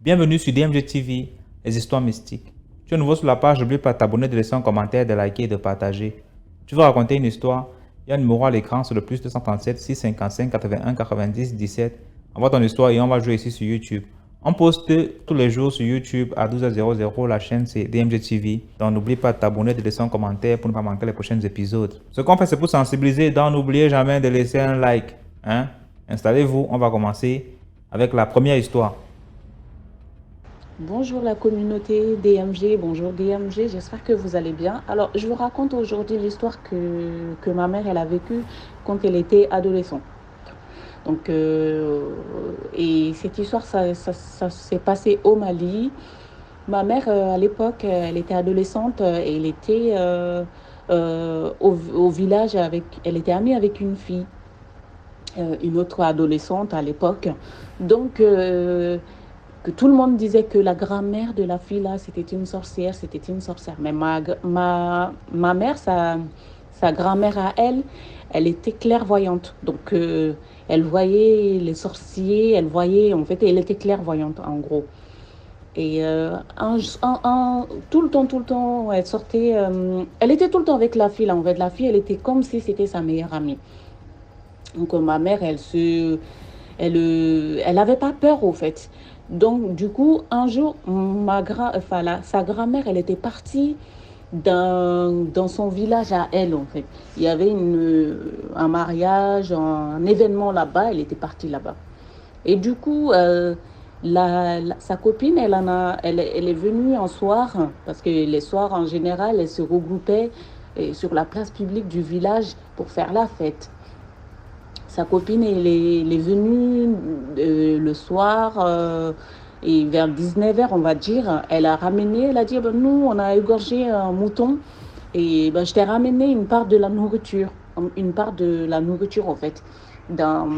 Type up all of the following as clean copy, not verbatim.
Bienvenue sur DMG TV, les histoires mystiques. Tu es nouveau sur la page, n'oublie pas de t'abonner, de laisser un commentaire, de liker et de partager. Tu veux raconter une histoire? Il y a un numéro à l'écran sur le plus 237 655 81 90 17. Envoie ton histoire et on va jouer ici sur YouTube. On poste tous les jours sur YouTube à 12h00. La chaîne c'est DMG TV. Donc n'oublie pas de t'abonner, de laisser un commentaire pour ne pas manquer les prochains épisodes. Ce qu'on fait c'est pour sensibiliser, donc n'oubliez jamais de laisser un like. Installez-vous, on va commencer avec la première histoire. Bonjour la communauté DMG, bonjour DMG, j'espère que vous allez bien. Alors, je vous raconte aujourd'hui l'histoire que ma mère elle a vécue quand elle était adolescente. Donc, et cette histoire, ça s'est passé au Mali. Ma mère, à l'époque, elle était adolescente et elle était au village elle était amie avec une fille, une autre adolescente à l'époque. Donc, que tout le monde disait que la grand-mère de la fille là, c'était une sorcière, c'était une sorcière. Mais ma mère, sa grand-mère à elle, elle était clairvoyante. Donc, elle voyait les sorciers, elle voyait, en fait, elle était clairvoyante en gros. Et tout le temps, elle sortait, elle était tout le temps avec la fille là. En fait, la fille, elle était comme si c'était sa meilleure amie. Donc, ma mère, elle avait pas peur au fait. Donc, du coup, un jour, sa grand-mère, elle était partie dans son village à elle, en fait. Il y avait un mariage, un événement là-bas, elle était partie là-bas. Et du coup, sa copine, elle est venue un soir, parce que les soirs, en général, elles se regroupaient sur la place publique du village pour faire la fête. Sa copine, elle est venue le soir et vers 19h, on va dire, elle a ramené, elle a dit, ben, nous, on a égorgé un mouton et ben, je t'ai ramené une part de la nourriture en fait. Dans,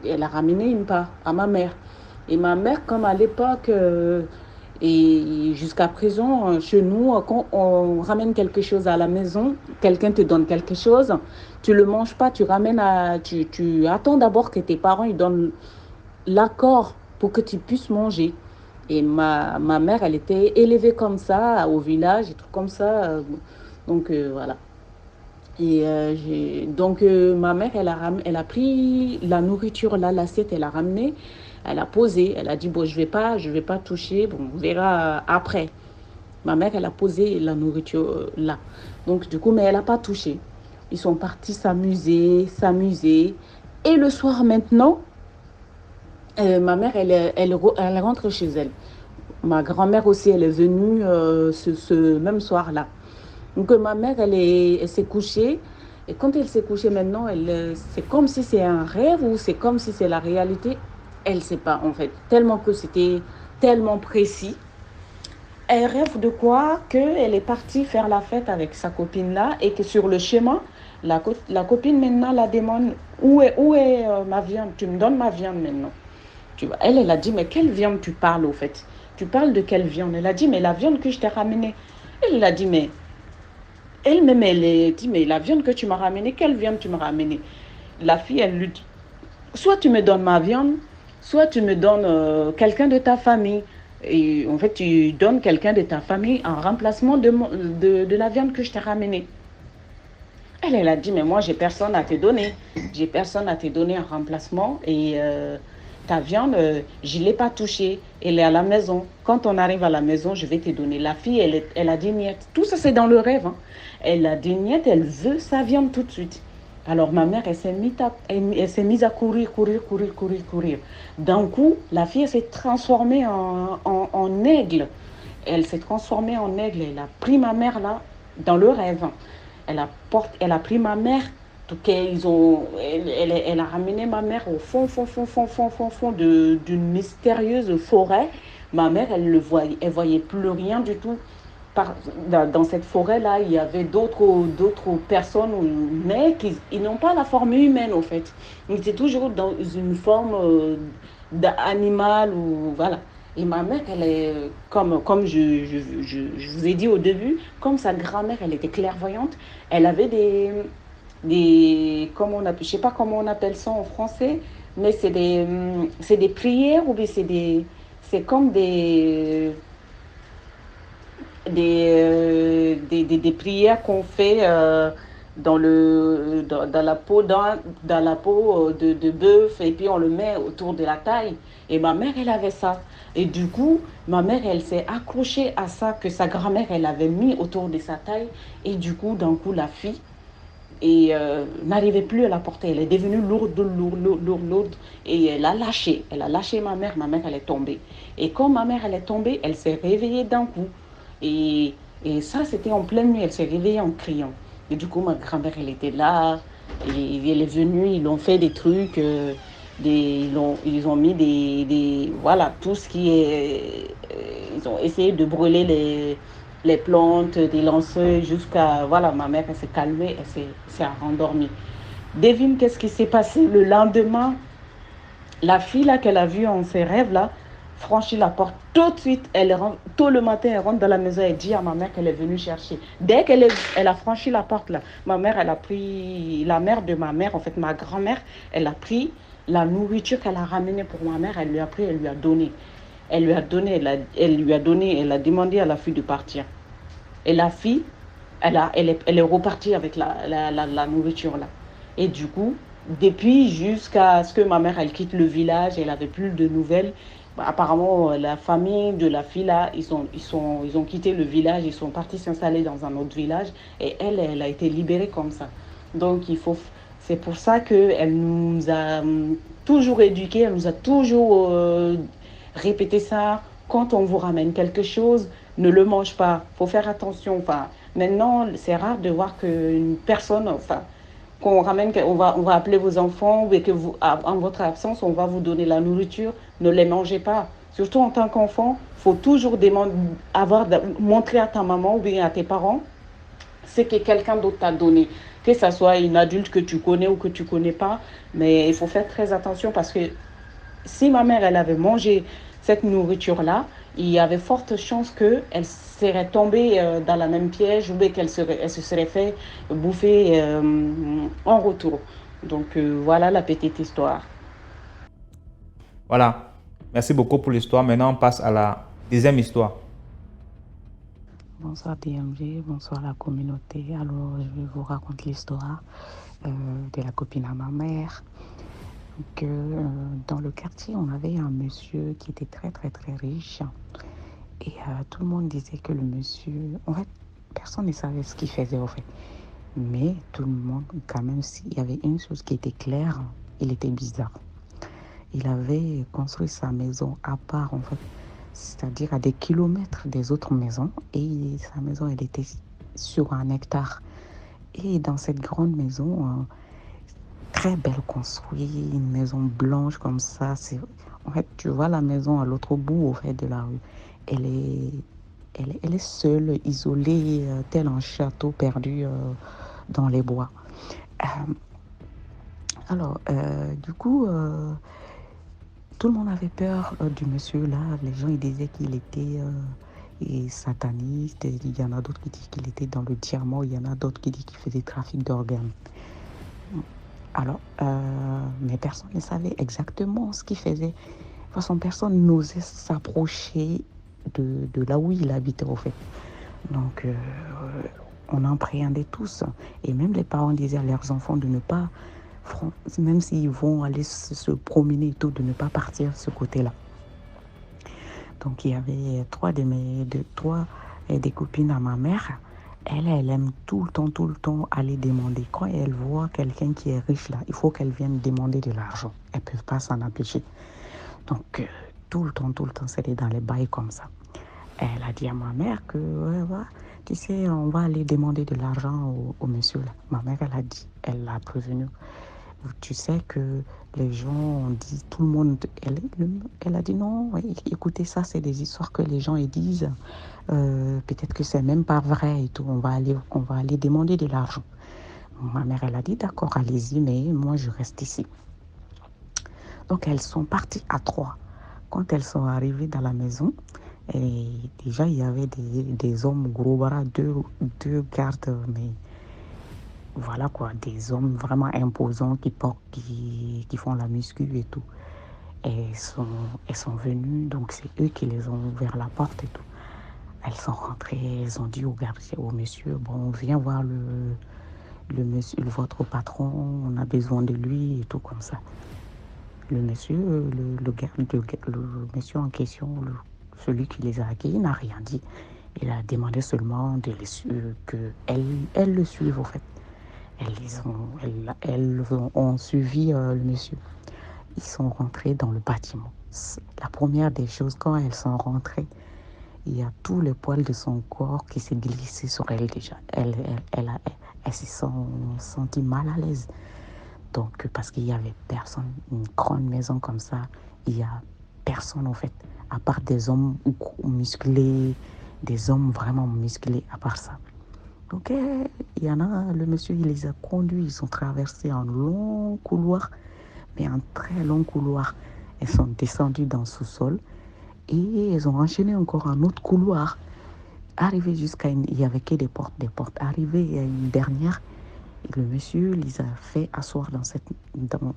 Elle a ramené une part à ma mère. Et ma mère, comme à l'époque, et jusqu'à présent, chez nous, quand on ramène quelque chose à la maison, quelqu'un te donne quelque chose, tu ne le manges pas, tu attends d'abord que tes parents ils donnent l'accord pour que tu puisses manger. Et ma mère, elle était élevée comme ça, au village, et tout comme ça. Donc, voilà. Et ma mère, elle a pris la nourriture, là, l'assiette, elle a ramené, elle a posé, elle a dit, bon, je vais pas toucher, bon, on verra après. Ma mère, elle a posé la nourriture là. Donc, du coup, mais elle n'a pas touché. Ils sont partis s'amuser. Et le soir maintenant, ma mère, elle rentre chez elle. Ma grand-mère aussi, elle est venue ce même soir-là. Donc, ma mère, elle s'est couchée. Et quand elle s'est couchée maintenant, c'est comme si c'est un rêve ou c'est comme si c'est la réalité. Elle ne sait pas, en fait. Tellement que c'était tellement précis. Elle rêve de quoi? Qu'elle est partie faire la fête avec sa copine-là et que sur le chemin, la copine maintenant la demande où est ma viande? Tu me donnes ma viande maintenant. Tu vois, elle a dit, mais quelle viande tu parles au fait? Tu parles de quelle viande? Elle a dit, mais la viande que je t'ai ramenée. Elle a dit, mais elle-même, elle a dit, mais la viande que tu m'as ramenée, quelle viande tu m'as ramenée? La fille, elle lui dit, soit tu me donnes ma viande, soit tu me donnes quelqu'un de ta famille. Et en fait, tu donnes quelqu'un de ta famille en remplacement de la viande que je t'ai ramenée. Elle a dit, mais moi, j'ai personne à te donner. J'ai personne à te donner en remplacement. Et ta viande, je ne l'ai pas touchée. Elle est à la maison. Quand on arrive à la maison, je vais te donner. La fille, elle a dit niet. Tout ça, c'est dans le rêve. Hein. Elle a dit niet, elle veut sa viande tout de suite. Alors ma mère, elle s'est mise à courir. D'un coup, la fille s'est transformée en aigle. Elle s'est transformée en aigle. Elle a pris ma mère là, dans le rêve. Elle a pris ma mère. Donc, elle a ramené ma mère au fond d'une mystérieuse forêt. Ma mère, elle voyait plus rien du tout. Dans cette forêt-là, il y avait d'autres personnes, mais ils n'ont pas la forme humaine, en fait. Ils étaient toujours dans une forme d'animal, ou voilà. Et ma mère, elle est, comme je vous ai dit au début, comme sa grand-mère, elle était clairvoyante, elle avait comment on appelle, je sais pas comment on appelle ça en français, mais c'est des prières ou bien c'est comme des prières qu'on fait dans la peau de bœuf et puis on le met autour de la taille. Et ma mère, elle avait ça. Et du coup, ma mère, elle s'est accrochée à ça que sa grand-mère, elle avait mis autour de sa taille. Et du coup, d'un coup, la fille n'arrivait plus à la porter. Elle est devenue lourde, lourde, lourde, lourde, lourde. Et elle a lâché. Elle a lâché ma mère. Ma mère, elle est tombée. Et quand ma mère, elle est tombée, elle s'est réveillée d'un coup. Et, et ça, c'était en pleine nuit. Elle s'est réveillée en criant. Et du coup, ma grand-mère, elle était là. Et elle est venue. Ils ont fait des trucs. Ils ont mis voilà, tout ce qui est. Ils ont essayé de brûler les plantes, des lanceurs, jusqu'à, voilà, ma mère, elle s'est calmée, s'est rendormie. Devine qu'est-ce qui s'est passé le lendemain. La fille là qu'elle a vue en ses rêves là, franchit la porte tout de suite. Elle rentre, tôt le matin, elle rentre dans la maison et dit à ma mère qu'elle est venue chercher. Dès elle a franchi la porte là, ma mère, elle a pris, la mère de ma mère, en fait ma grand-mère, elle a pris la nourriture qu'elle a ramenée pour ma mère, elle lui a pris, elle lui a donné. Elle lui a donné, elle lui a donné, elle a demandé à la fille de partir. Et la fille, elle est repartie avec la nourriture là. Et du coup, depuis jusqu'à ce que ma mère elle quitte le village, elle n'avait plus de nouvelles. Bah, apparemment, la famille de la fille là, ils ont quitté le village, ils sont partis s'installer dans un autre village. Et elle a été libérée comme ça. Donc c'est pour ça qu'elle nous a toujours éduqués, elle nous a toujours répété ça. Quand on vous ramène quelque chose, ne le mange pas. Faut faire attention. Enfin, maintenant, c'est rare de voir qu'une personne, enfin, qu'on ramène, on va appeler vos enfants et que vous, en votre absence, on va vous donner la nourriture. Ne les mangez pas. Surtout en tant qu'enfant, faut toujours montrer à ta maman ou bien à tes parents ce que quelqu'un d'autre t'a donné. Que ce soit une adulte que tu connais ou que tu connais pas. Mais il faut faire très attention parce que si ma mère, elle avait mangé cette nourriture-là, il y avait forte chance qu'elle serait tombée dans la même piège ou elle se serait fait bouffer en retour. Donc voilà la petite histoire. Voilà. Merci beaucoup pour l'histoire. Maintenant, on passe à la deuxième histoire. Bonsoir DMG, bonsoir la communauté. Alors, je vais vous raconter l'histoire de la copine à ma mère. Que dans le quartier, on avait un monsieur qui était très très très riche. Et tout le monde disait que le monsieur... En fait, personne ne savait ce qu'il faisait au fait. Mais tout le monde, quand même, s'il y avait une chose qui était claire, il était bizarre. Il avait construit sa maison à part, en fait, c'est-à-dire à des kilomètres des autres maisons. Et sa maison, elle était sur 1 hectare. Et dans cette grande maison, très belle construite, une maison blanche comme ça. En fait, tu vois la maison à l'autre bout, au fait, de la rue. Elle est, elle est seule, isolée, tel un château perdu dans les bois. Euh, du coup, tout le monde avait peur du monsieur là. Les gens ils disaient qu'il était sataniste. Il y en a d'autres qui disent qu'il était dans le diamant. Il y en a d'autres qui disent qu'il faisait trafic d'organes. Alors, mais personne ne savait exactement ce qu'il faisait. De toute façon, personne n'osait s'approcher de là où il habitait, au fait. Donc, on appréhendait tous. Et même les parents disaient à leurs enfants de ne pas, même s'ils vont aller se promener et tout, de ne pas partir de ce côté-là. Donc, il y avait trois des copines à ma mère. Elle aime tout le temps aller demander. Quand elle voit quelqu'un qui est riche là, il faut qu'elle vienne demander de l'argent. Elles ne peuvent pas s'en empêcher. Donc, tout le temps, c'était dans les bails comme ça. Elle a dit à ma mère que, ouais, tu sais, on va aller demander de l'argent au monsieur là. Ma mère, elle l'a prévenu. Tu sais que les gens ont dit, tout le monde, elle a dit non, écoutez, ça c'est des histoires que les gens disent. Peut-être que c'est même pas vrai et tout. On va aller demander de l'argent. Ma mère, elle a dit d'accord, allez-y, mais moi je reste ici. Donc elles sont parties à 3. Quand elles sont arrivées dans la maison, et déjà il y avait des hommes gros bras, deux gardes, mais voilà quoi, des hommes vraiment imposants qui font la muscu et tout. Et elles sont venues, donc c'est eux qui les ont ouvert la porte et tout. Elles sont rentrées, elles ont dit au monsieur, bon, viens voir le monsieur, votre patron, on a besoin de lui et tout comme ça. Le monsieur, le monsieur en question, celui qui les a accueillis, n'a rien dit. Il a demandé seulement qu'elles le suivent, en fait. Elles ont suivi le monsieur. Ils sont rentrés dans le bâtiment. La première des choses, quand elles sont rentrées, il y a tous les poils de son corps qui s'est glissé sur elle déjà. Elle se sent sentie mal à l'aise. Donc, parce qu'il y avait personne, une grande maison comme ça, il y a personne en fait, à part des hommes musclés, des hommes vraiment musclés, à part ça. Donc, il y en a, le monsieur, il les a conduits, ils ont traversé un long couloir, mais un très long couloir. Elles sont descendues dans le sous-sol et elles ont enchaîné encore un autre couloir. Arrivé il n'y avait que des portes. Arrivé à une dernière, le monsieur les a fait asseoir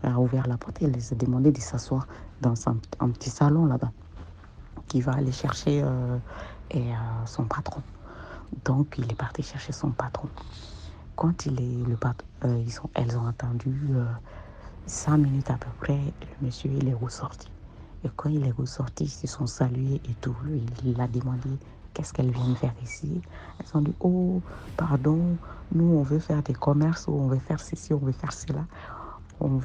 a ouvert la porte et les a demandé de s'asseoir dans un petit salon là-bas, qui va aller chercher son patron. Donc, il est parti chercher son patron. Quand elles ont attendu 5 minutes à peu près, le monsieur, il est ressorti. Et quand il est ressorti, ils se sont salués et tout. Il a demandé qu'est-ce qu'elles viennent faire ici. Elles ont dit, oh, pardon, nous, on veut faire des commerces, on veut faire ceci, on veut faire cela. On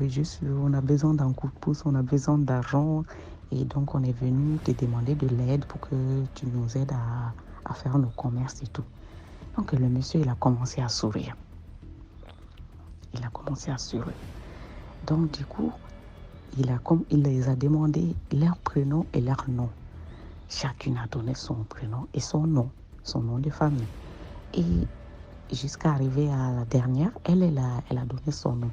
a besoin d'un coup de pouce, on a besoin d'argent. Et donc, on est venu te demander de l'aide pour que tu nous aides à faire nos commerces et tout. Donc, le monsieur, il a commencé à sourire. Donc, du coup, il les a demandé leur prénom et leur nom. Chacune a donné son prénom et son nom de famille. Et jusqu'à arriver à la dernière, elle a donné son nom.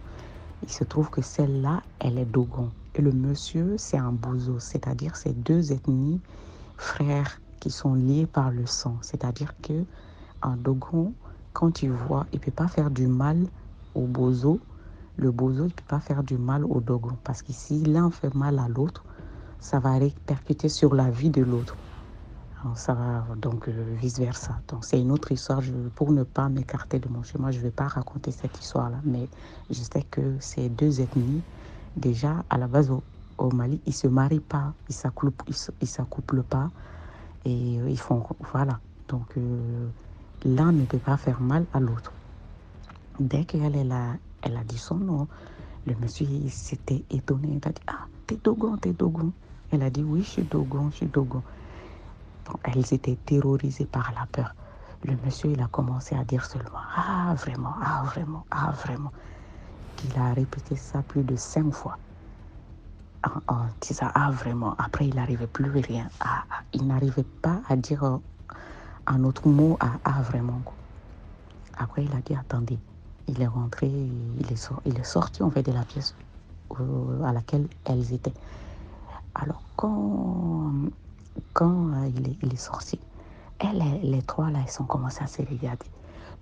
Il se trouve que celle-là, elle est Dogon. Et le monsieur, c'est un Bozo, c'est-à-dire c'est 2 ethnies frères qui sont liés par le sang. C'est-à-dire que un Dogon, quand il voit, il ne peut pas faire du mal au Bozo. Le Bozo, il ne peut pas faire du mal au Dogon. Parce que si l'un fait mal à l'autre, ça va répercuter sur la vie de l'autre. Alors, ça va donc vice-versa. Donc, c'est une autre histoire. Pour ne pas m'écarter de mon chemin, je ne vais pas raconter cette histoire-là. Mais je sais que ces 2 ethnies, déjà, à la base, au Mali, ils ne se marient pas, ils ne s'accouplent pas. Et ils font... Voilà. Donc, l'un ne peut pas faire mal à l'autre. Dès qu'elle a dit son nom, le monsieur s'était étonné. Il a dit, ah, t'es Dogon. Elle a dit, oui, je suis Dogon. Donc, elles étaient terrorisées par la peur. Le monsieur, il a commencé à dire seulement, ah, vraiment. Il a répété ça plus de 5 fois. En disant, ah, vraiment. Après, il n'arrivait plus rien. Il n'arrivait pas à dire un autre mot à ah, vraiment. Après, il a dit, attendez. Il est rentré, il est sorti en fait de la pièce à laquelle elles étaient. Alors, quand il est sorti, les 3 là, elles sont commencées à se regarder.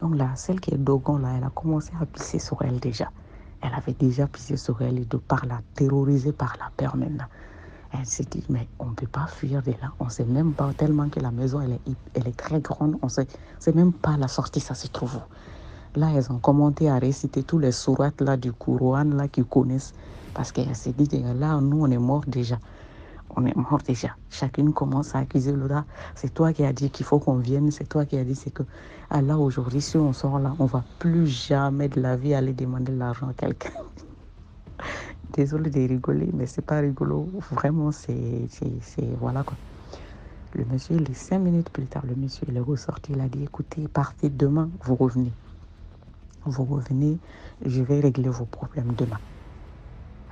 Donc là, celle qui est Dogon là, elle a commencé à pisser sur elle déjà. Elle avait déjà pissé sur elle et terrorisée par la peur maintenant. Elle s'est dit, mais on ne peut pas fuir de là. On ne sait même pas, tellement que la maison, elle est très grande. On ne sait même pas la sortie, ça se trouve où. Là, elles ont commencé à réciter tous les sourates là, du Coran là, qu'ils connaissent. Parce qu'elles se disent, là, nous, on est morts déjà. Chacune commence à accuser l'autre. C'est toi qui as dit qu'il faut qu'on vienne. C'est toi qui as dit, c'est que là, aujourd'hui, si on sort là, on ne va plus jamais de la vie aller demander de l'argent à quelqu'un. Désolée de rigoler, mais c'est pas rigolo. Vraiment, c'est voilà quoi. Le monsieur, les 5 minutes plus tard, le monsieur, il est ressorti. Il a dit, écoutez, partez demain, vous revenez, je vais régler vos problèmes demain.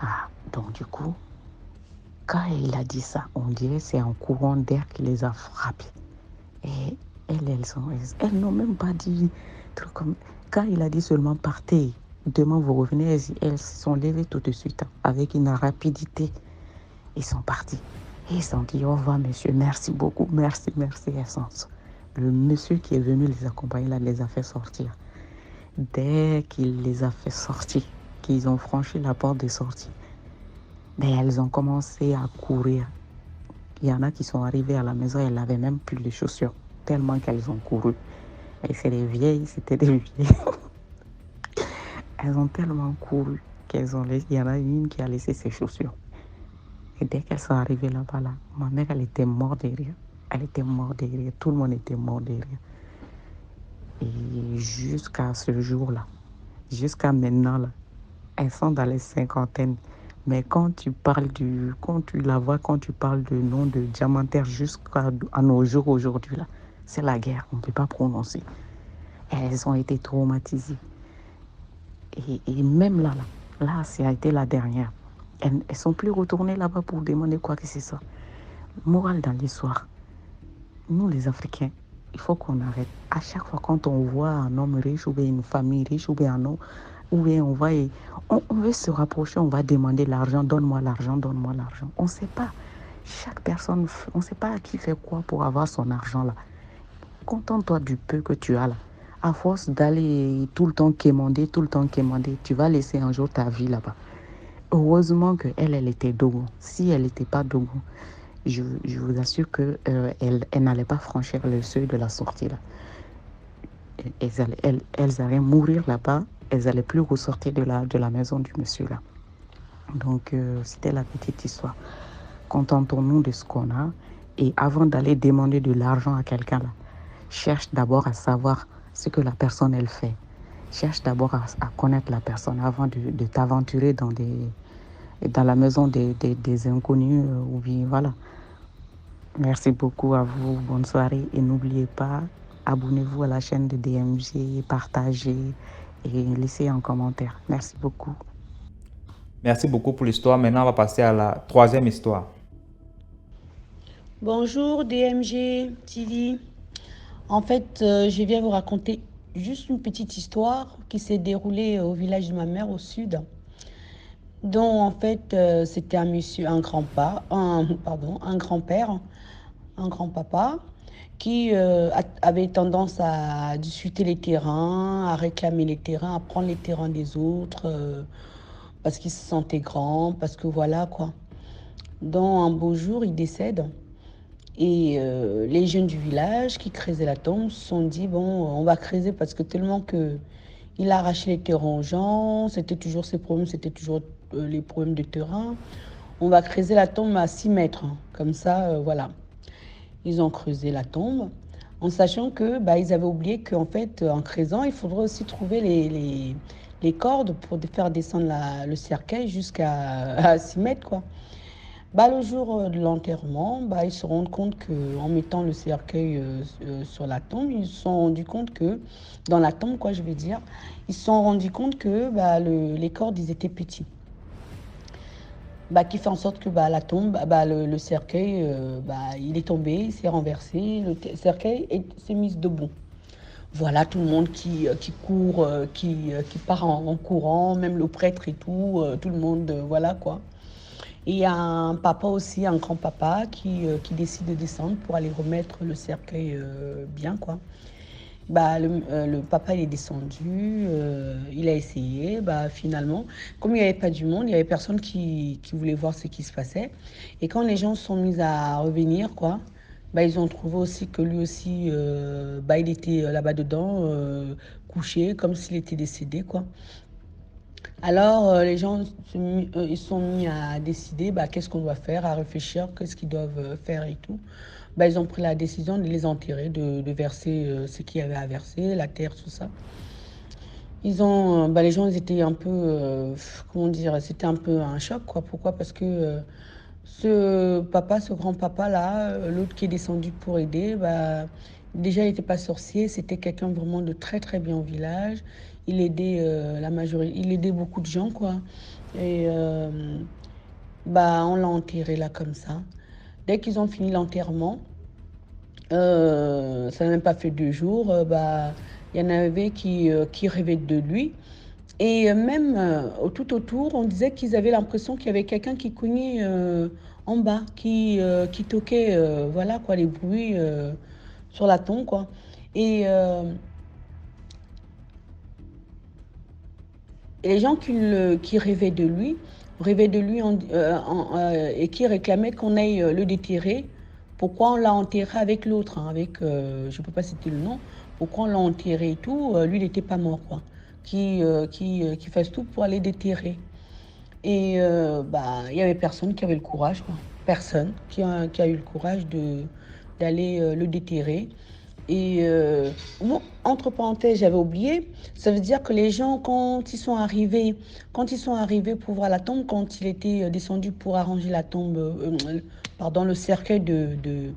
Ah, donc du coup, quand il a dit ça, on dirait que c'est un courant d'air qui les a frappés. Et elles n'ont même pas dit truc comme... Quand il a dit seulement partez, demain vous revenez, elles se sont levées tout de suite avec une rapidité. Ils sont partis. Et ils ont dit au revoir monsieur, merci beaucoup, merci. Le monsieur qui est venu les accompagner là les a fait sortir. Dès qu'il les a fait sortir, qu'ils ont franchi la porte de sortie, ben, elles ont commencé à courir. Il y en a qui sont arrivés à la maison, elles n'avaient même plus les chaussures, tellement qu'elles ont couru. Et c'est des vieilles, c'était des vieilles. Elles ont tellement couru il y en a une qui a laissé ses chaussures. Et dès qu'elles sont arrivées là-bas, là, ma mère, elle était morte de rire. Elle était morte de rire. Tout le monde était mort de rire. Et jusqu'à ce jour-là, jusqu'à maintenant, là, elles sont dans les cinquantaines. Mais quand tu la vois, quand tu parles de nom de diamantaire jusqu'à nos jours aujourd'hui, là, c'est la guerre. On ne peut pas prononcer. Elles ont été traumatisées. Et même là, ça a été la dernière. Elles ne sont plus retournées là-bas pour demander quoi que c'est ça. Morale dans l'histoire. Nous, les Africains, il faut qu'on arrête. À chaque fois, quand on voit un homme riche ou bien une famille riche ou bien un homme, ou bien on veut se rapprocher, on va demander l'argent, donne-moi l'argent, donne-moi l'argent. On ne sait pas. Chaque personne, on ne sait pas qui fait quoi pour avoir son argent là. Contente-toi du peu que tu as là. À force d'aller tout le temps quémander, tu vas laisser un jour ta vie là-bas. Heureusement qu'elle était Dogon. Si elle n'était pas Dogon, je vous assure qu'elle n'allait pas franchir le seuil de la sortie là. Elles allaient mourir là-bas. Elles n'allaient plus ressortir de la maison du monsieur là. Donc, c'était la petite histoire. Contentons-nous de ce qu'on a. Et avant d'aller demander de l'argent à quelqu'un là, cherche d'abord à savoir ce que la personne elle fait. Cherche d'abord à connaître la personne avant de t'aventurer dans la maison des inconnus ou bien voilà. Merci beaucoup à vous, bonne soirée et n'oubliez pas, abonnez-vous à la chaîne de DMG, partagez et laissez un commentaire. Merci beaucoup. Merci beaucoup pour l'histoire. Maintenant, on va passer à la troisième histoire. Bonjour DMG TV. En fait, je viens vous raconter juste une petite histoire qui s'est déroulée au village de ma mère au sud. Dont en fait, c'était un grand-père, un grand-papa qui avait tendance à disputer les terrains, à réclamer les terrains, à prendre les terrains des autres parce qu'il se sentait grand, parce que voilà quoi. Donc un beau jour, il décède. Et les jeunes du village qui creusaient la tombe se sont dit, bon, on va creuser parce que tellement que il a arraché les terrains aux gens, c'était toujours ses problèmes, c'était toujours les problèmes de terrain. On va creuser la tombe à 6 mètres, hein. Comme ça, voilà. Ils ont creusé la tombe en sachant que ils avaient oublié qu'en fait, en creusant, il faudrait aussi trouver les cordes pour faire descendre le cercueil jusqu'à 6 mètres, quoi. Le jour de l'enterrement, ils se rendent compte qu'en mettant le cercueil sur la tombe, ils se sont rendus compte que, dans la tombe, quoi, je veux dire, ils se sont rendus compte que les cordes, ils étaient petits. Qui fait en sorte que la tombe, le cercueil, il est tombé, il s'est renversé, le cercueil s'est mis debout. Voilà, tout le monde qui court, qui part en courant, même le prêtre et tout le monde, voilà quoi. Et il y a un papa aussi, un grand-papa qui décide de descendre pour aller remettre le cercueil bien, quoi. Le papa, il est descendu, il a essayé, finalement, comme il n'y avait pas du monde, il n'y avait personne qui voulait voir ce qui se passait. Et quand les gens se sont mis à revenir, quoi, ils ont trouvé aussi que lui aussi, il était là-bas dedans, couché, comme s'il était décédé, quoi. Alors, les gens ils sont mis à décider qu'est-ce qu'on doit faire, à réfléchir, qu'est-ce qu'ils doivent faire et tout. Ils ont pris la décision de les enterrer, de verser ce qu'il y avait à verser, la terre, tout ça. Les gens ils étaient un peu, comment dire, c'était un peu un choc, quoi. Pourquoi? Parce que ce grand-papa là, l'autre qui est descendu pour aider, déjà il n'était pas sorcier, c'était quelqu'un vraiment de très très bien au village. Il aidait il aidait beaucoup de gens, quoi. Et on l'a enterré là comme ça. Dès qu'ils ont fini l'enterrement, ça n'a même pas fait 2 jours, il y en avait qui rêvaient de lui. Et même tout autour, on disait qu'ils avaient l'impression qu'il y avait quelqu'un qui cognait en bas, qui toquait, voilà quoi, les bruits sur la tombe, quoi. Et Et les gens qui rêvaient de lui et qui réclamaient qu'on aille le déterrer. Pourquoi on l'a enterré avec l'autre, hein, avec, je ne peux pas citer le nom, pourquoi on l'a enterré et tout, lui il n'était pas mort, quoi. Qui fasse tout pour aller déterrer. Et bah, il n'y avait personne qui avait le courage, quoi. Personne qui a eu le courage d'aller le déterrer. Et bon, entre parenthèses, j'avais oublié, ça veut dire que les gens, quand ils sont arrivés pour voir la tombe, quand il était descendu pour arranger la tombe, pardon, le cercueil de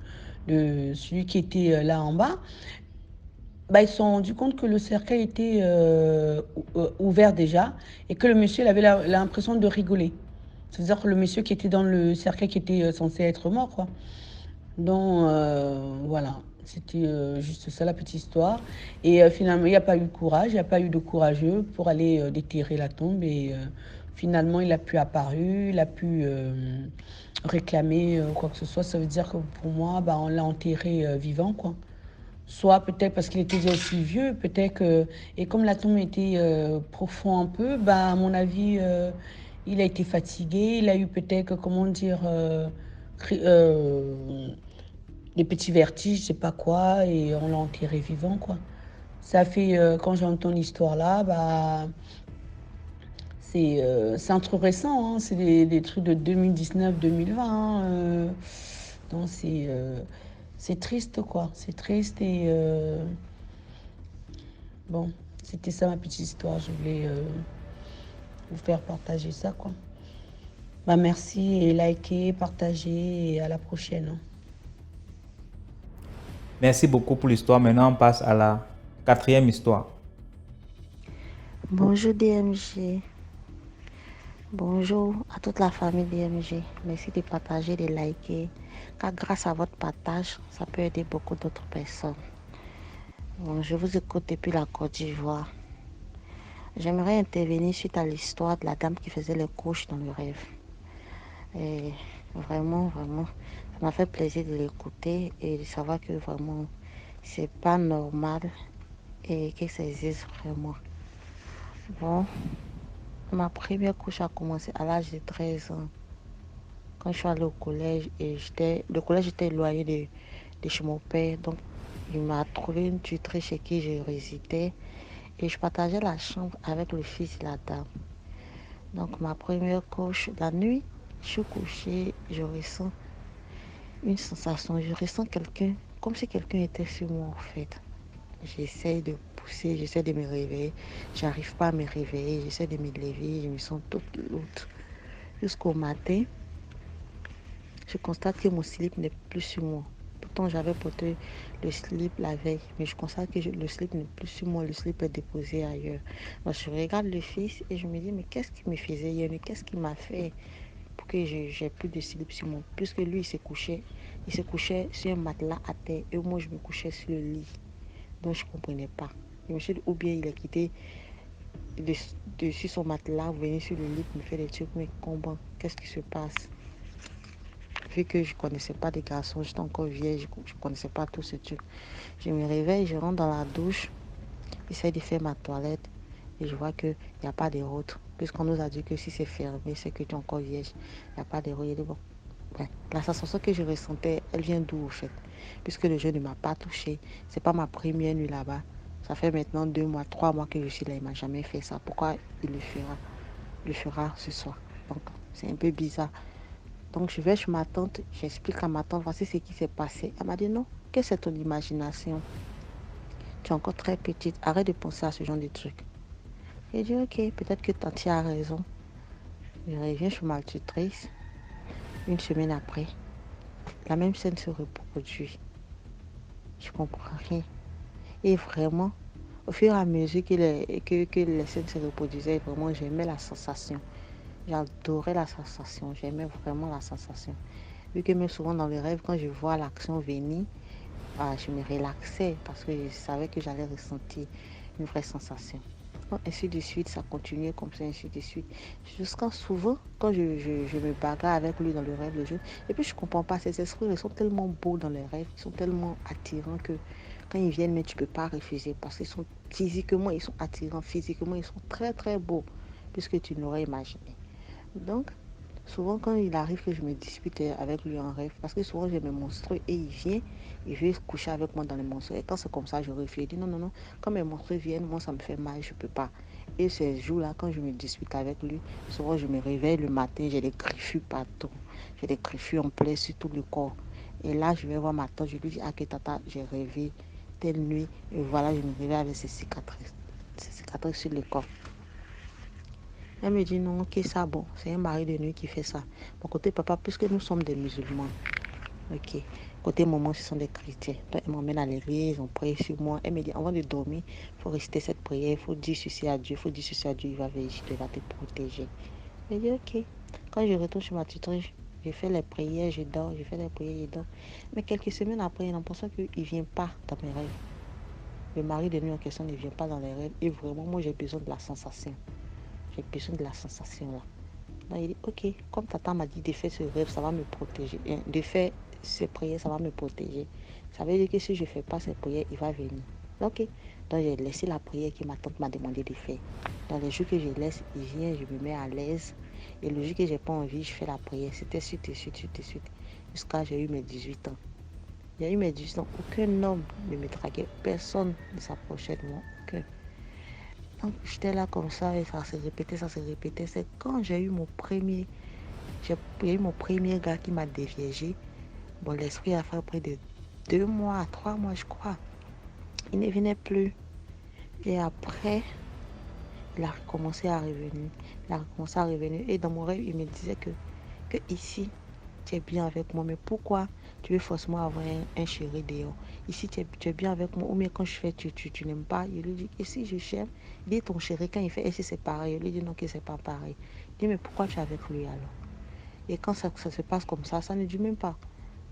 celui qui était là en bas, bah, ils se sont rendus compte que le cercueil était ouvert déjà et que le monsieur il avait l'impression de rigoler. Ça veut dire que le monsieur qui était dans le cercueil qui était censé être mort, quoi. Donc, voilà, c'était juste ça la petite histoire. Et finalement, il n'y a pas eu de courage, il n'y a pas eu de courageux pour aller déterrer la tombe. Et finalement, il a pu apparu, il a pu réclamer quoi que ce soit. Ça veut dire que pour moi, bah, on l'a enterré vivant, quoi. Soit peut-être parce qu'il était déjà aussi vieux, peut-être que... Et comme la tombe était profond un peu, bah, à mon avis, il a été fatigué, il a eu peut-être, comment dire, des petits vertiges, je sais pas quoi, et on l'a enterré vivant, quoi. Ça fait, quand j'entends l'histoire là, bah, c'est un truc récent, hein, c'est des trucs de 2019-2020. Hein, donc c'est triste, quoi. C'est triste et bon, c'était ça ma petite histoire. Je voulais vous faire partager ça, quoi. Bah, merci et likez, partagez et à la prochaine. Merci beaucoup pour l'histoire. Maintenant, on passe à la quatrième histoire. Bonjour DMG. Bonjour à toute la famille DMG. Merci de partager, de liker. Car grâce à votre partage, ça peut aider beaucoup d'autres personnes. Bon, je vous écoute depuis la Côte d'Ivoire. J'aimerais intervenir suite à l'histoire de la dame qui faisait les couches dans le rêve. Et vraiment, ça m'a fait plaisir de l'écouter et de savoir que vraiment, c'est pas normal et que ça existe vraiment. Bon, ma première couche a commencé à l'âge de 13 ans. Quand je suis allée au collège, et le collège était éloigné de chez mon père. Donc, il m'a trouvé une tutrice chez qui je résidais. Et je partageais la chambre avec le fils de la dame. Donc, ma première couche, la nuit, je suis couchée, je ressens une sensation. Je ressens quelqu'un, comme si quelqu'un était sur moi, en fait. J'essaie de pousser, j'essaie de me réveiller. J'arrive pas à me réveiller, j'essaie de me lever, je me sens toute lourde. Jusqu'au matin, je constate que mon slip n'est plus sur moi. Pourtant, j'avais porté le slip la veille, mais je constate que le slip n'est plus sur moi, le slip est déposé ailleurs. Donc, je regarde le fils et je me dis, mais qu'est-ce qu'il me faisait hier, mais qu'est-ce qu'il m'a fait pour que j'ai plus de slip sur moi? Puisque lui, il se couchait sur un matelas à terre et moi, je me couchais sur le lit. Donc, je ne comprenais pas. Je me suis dit, ou bien il a quitté dessus son matelas, venir sur le lit, me faire des trucs, mais comment, qu'est-ce qui se passe? Vu que je ne connaissais pas des garçons, j'étais encore vieille, je ne connaissais pas tous ces trucs. Je me réveille, je rentre dans la douche, j'essaie de faire ma toilette et je vois qu'il n'y a pas de route. Puisqu'on nous a dit que si c'est fermé, c'est que tu es encore vieille. Il n'y a pas de route. Bon. Ouais. La sensation que je ressentais, elle vient d'où en fait? Puisque le jeu ne m'a pas touchée. Ce n'est pas ma première nuit là-bas. Ça fait maintenant 2 mois, 3 mois que je suis là, il ne m'a jamais fait ça. Pourquoi il le fera ce soir? Donc c'est un peu bizarre. Donc je vais chez ma tante, j'explique à ma tante, voici ce qui s'est passé. Elle m'a dit non, que c'est ton imagination. Tu es encore très petite, arrête de penser à ce genre de trucs. J'ai dit ok, peut-être que tante a raison. Je reviens chez ma tutrice, une semaine après. La même scène se reproduit. Je comprends rien. Et vraiment, au fur et à mesure que les scènes se reproduisaient, vraiment j'aimais la sensation. J'adorais la sensation, j'aimais vraiment la sensation. Vu que même souvent dans les rêves, quand je vois l'action venir, je me relaxais parce que je savais que j'allais ressentir une vraie sensation. Donc, ainsi de suite, ça continuait comme ça, ainsi de suite. Jusqu'à souvent, quand je me bagarre avec lui dans le rêve le jour, et puis je ne comprends pas, ces esprits, ils sont tellement beaux dans les rêves, ils sont tellement attirants que quand ils viennent, mais tu ne peux pas refuser parce qu'ils sont physiquement, ils sont attirants, physiquement, ils sont très très beaux. puisque tu n'aurais imaginé. Donc, souvent quand il arrive que je me dispute avec lui en rêve, parce que souvent j'ai mes monstrueux et il vient, il veut coucher avec moi dans les monstrueux. Et quand c'est comme ça, je refuse. Je dis non, non, non, quand mes monstrueux viennent, moi ça me fait mal, je ne peux pas. Et ces jours-là, quand je me dispute avec lui, souvent je me réveille le matin, j'ai des griffures partout. J'ai des griffures en plein sur tout le corps. Et là, je vais voir ma tante, je lui dis, ah que tata, j'ai rêvé telle nuit. Et voilà, je me réveille avec ces cicatrices sur le corps. Elle me dit non, ok, ça, bon, c'est un mari de nuit qui fait ça. Mon côté papa, puisque nous sommes des musulmans, ok. Côté maman, ce sont des chrétiens. Donc, elle m'emmène à l'église, on prie sur moi. Elle me dit, avant de dormir, il faut réciter cette prière, il faut dire ceci à Dieu, il faut dire ceci à Dieu, il va veiller, il va te protéger. Je dis, ok. Quand je retourne chez ma tutrice, je fais les prières, je dors, je fais les prières, je dors. Mais quelques semaines après, j'ai l'impression qu'il ne vient pas dans mes rêves. Le mari de nuit en question ne vient pas dans les rêves. Et vraiment, moi, j'ai besoin de la sensation. J'ai besoin de la sensation là. Donc, il dit, ok, comme tata m'a dit de faire ce rêve, ça va me protéger. De faire ces prières, ça va me protéger. Ça veut dire que si je ne fais pas ces prières, il va venir. Ok. Donc, j'ai laissé la prière que ma tante m'a demandé de faire. Dans les jours que je laisse, il vient, je me mets à l'aise. Et le jour que je n'ai pas envie, je fais la prière. C'était suite et suite, suite et suite. Jusqu'à j'ai eu mes 18 ans. J'ai eu mes 18 ans. Aucun homme ne me draguait. Personne ne s'approchait de moi. Aucun. Donc, j'étais là comme ça et ça se répétait, ça se répétait. C'est quand j'ai eu mon premier gars qui m'a déviégé. Bon, l'esprit a fait près de 2 mois, 3 mois, je crois. Il ne venait plus. Et après, il a recommencé à revenir. Et dans mon rêve, il me disait que ici, tu es bien avec moi. Mais pourquoi tu veux forcément avoir un chéri dehors? Ici, tu es bien avec moi. Ou bien quand je fais, tu n'aimes pas. Il lui dit, et si je cherche, il dit ton chéri, quand il fait, est-ce que c'est pareil? Il lui dit non, que c'est pas pareil. Il dit, mais pourquoi tu es avec lui alors? Et quand ça se passe comme ça ne dure même pas.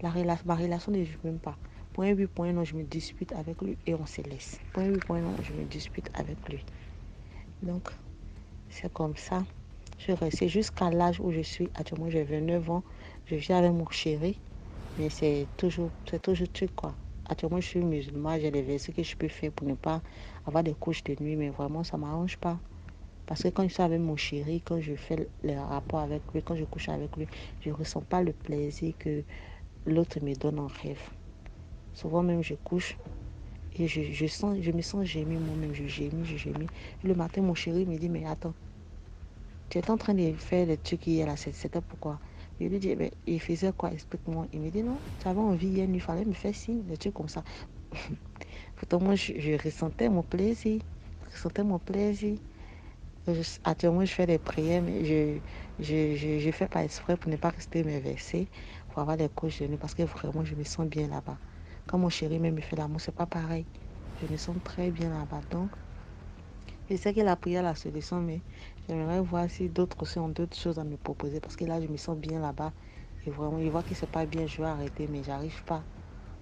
Ma relation ne dure même pas. Point 8, point non, je me dispute avec lui et on se laisse. Point 8, point non, je me dispute avec lui. Donc, c'est comme ça. Je restais jusqu'à l'âge où je suis. Actuellement, j'ai 29 ans. Je vis avec mon chéri. Mais c'est toujours truc quoi. Actuellement, je suis musulmane. J'ai les versets que je peux faire pour ne pas avoir des couches de nuit. Mais vraiment, ça ne m'arrange pas. Parce que quand je suis avec mon chéri, quand je fais le rapport avec lui, quand je couche avec lui, je ne ressens pas le plaisir que l'autre me donne en rêve. Souvent même, je couche et je me sens gémir moi-même. Je gémis. Et le matin, mon chéri me dit, mais attends, tu es en train de faire des trucs hier là, c'était pourquoi? Je lui dis, mais il faisait quoi? Explique-moi. Il me dit, non, tu avais envie hier, il fallait me faire signe, des trucs comme ça. Pourtant, moi, je ressentais mon plaisir. Actuellement, je fais des prières, mais je fais pas exprès pour ne pas rester mes versets, pour avoir des couches de nuit, parce que vraiment, je me sens bien là-bas. Quand mon chéri même me fait l'amour, c'est pas pareil. Je me sens très bien là-bas. Donc, je sais que la prière est la solution, mais j'aimerais voir si d'autres aussi ont d'autres choses à me proposer, parce que là, je me sens bien là-bas. Et vraiment, je vois que c'est pas bien, je vais arrêter, mais j'arrive pas.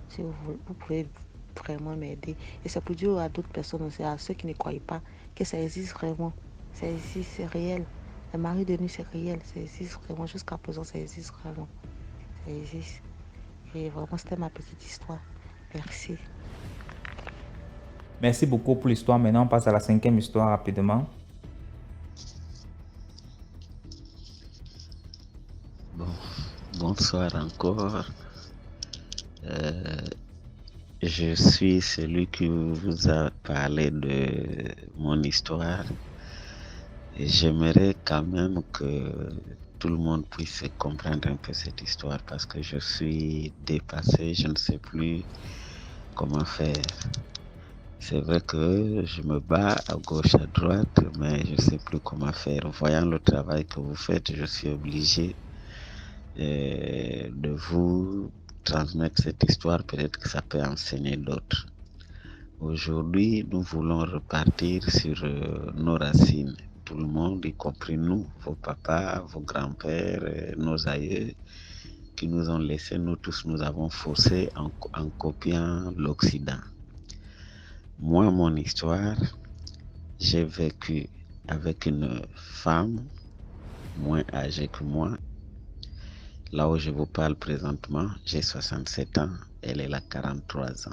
Si vous pouvez vraiment m'aider. Et c'est pour dire à d'autres personnes aussi, à ceux qui ne croient pas, que ça existe vraiment. Ça existe, c'est réel. Le mari de nuit, c'est réel. Ça existe vraiment. Jusqu'à présent, ça existe vraiment. Ça existe. Et vraiment, c'était ma petite histoire. Merci. Merci beaucoup pour l'histoire. Maintenant, on passe à la 5e histoire rapidement. Bon, bonsoir encore. Je suis celui qui vous a parlé de mon histoire. Et j'aimerais quand même que tout le monde puisse comprendre un peu cette histoire parce que je suis dépassé, je ne sais plus comment faire. C'est vrai que je me bats à gauche, à droite, mais je ne sais plus comment faire. Voyant le travail que vous faites, je suis obligé de vous transmettre cette histoire. Peut-être que ça peut enseigner d'autres. Aujourd'hui, nous voulons repartir sur nos racines. Tout le monde, y compris nous, vos papas, vos grands-pères, nos aïeux, qui nous ont laissés, nous tous, nous avons faussé en copiant l'Occident. Moi, mon histoire, j'ai vécu avec une femme moins âgée que moi. Là où je vous parle présentement, j'ai 67 ans, elle a 43 ans.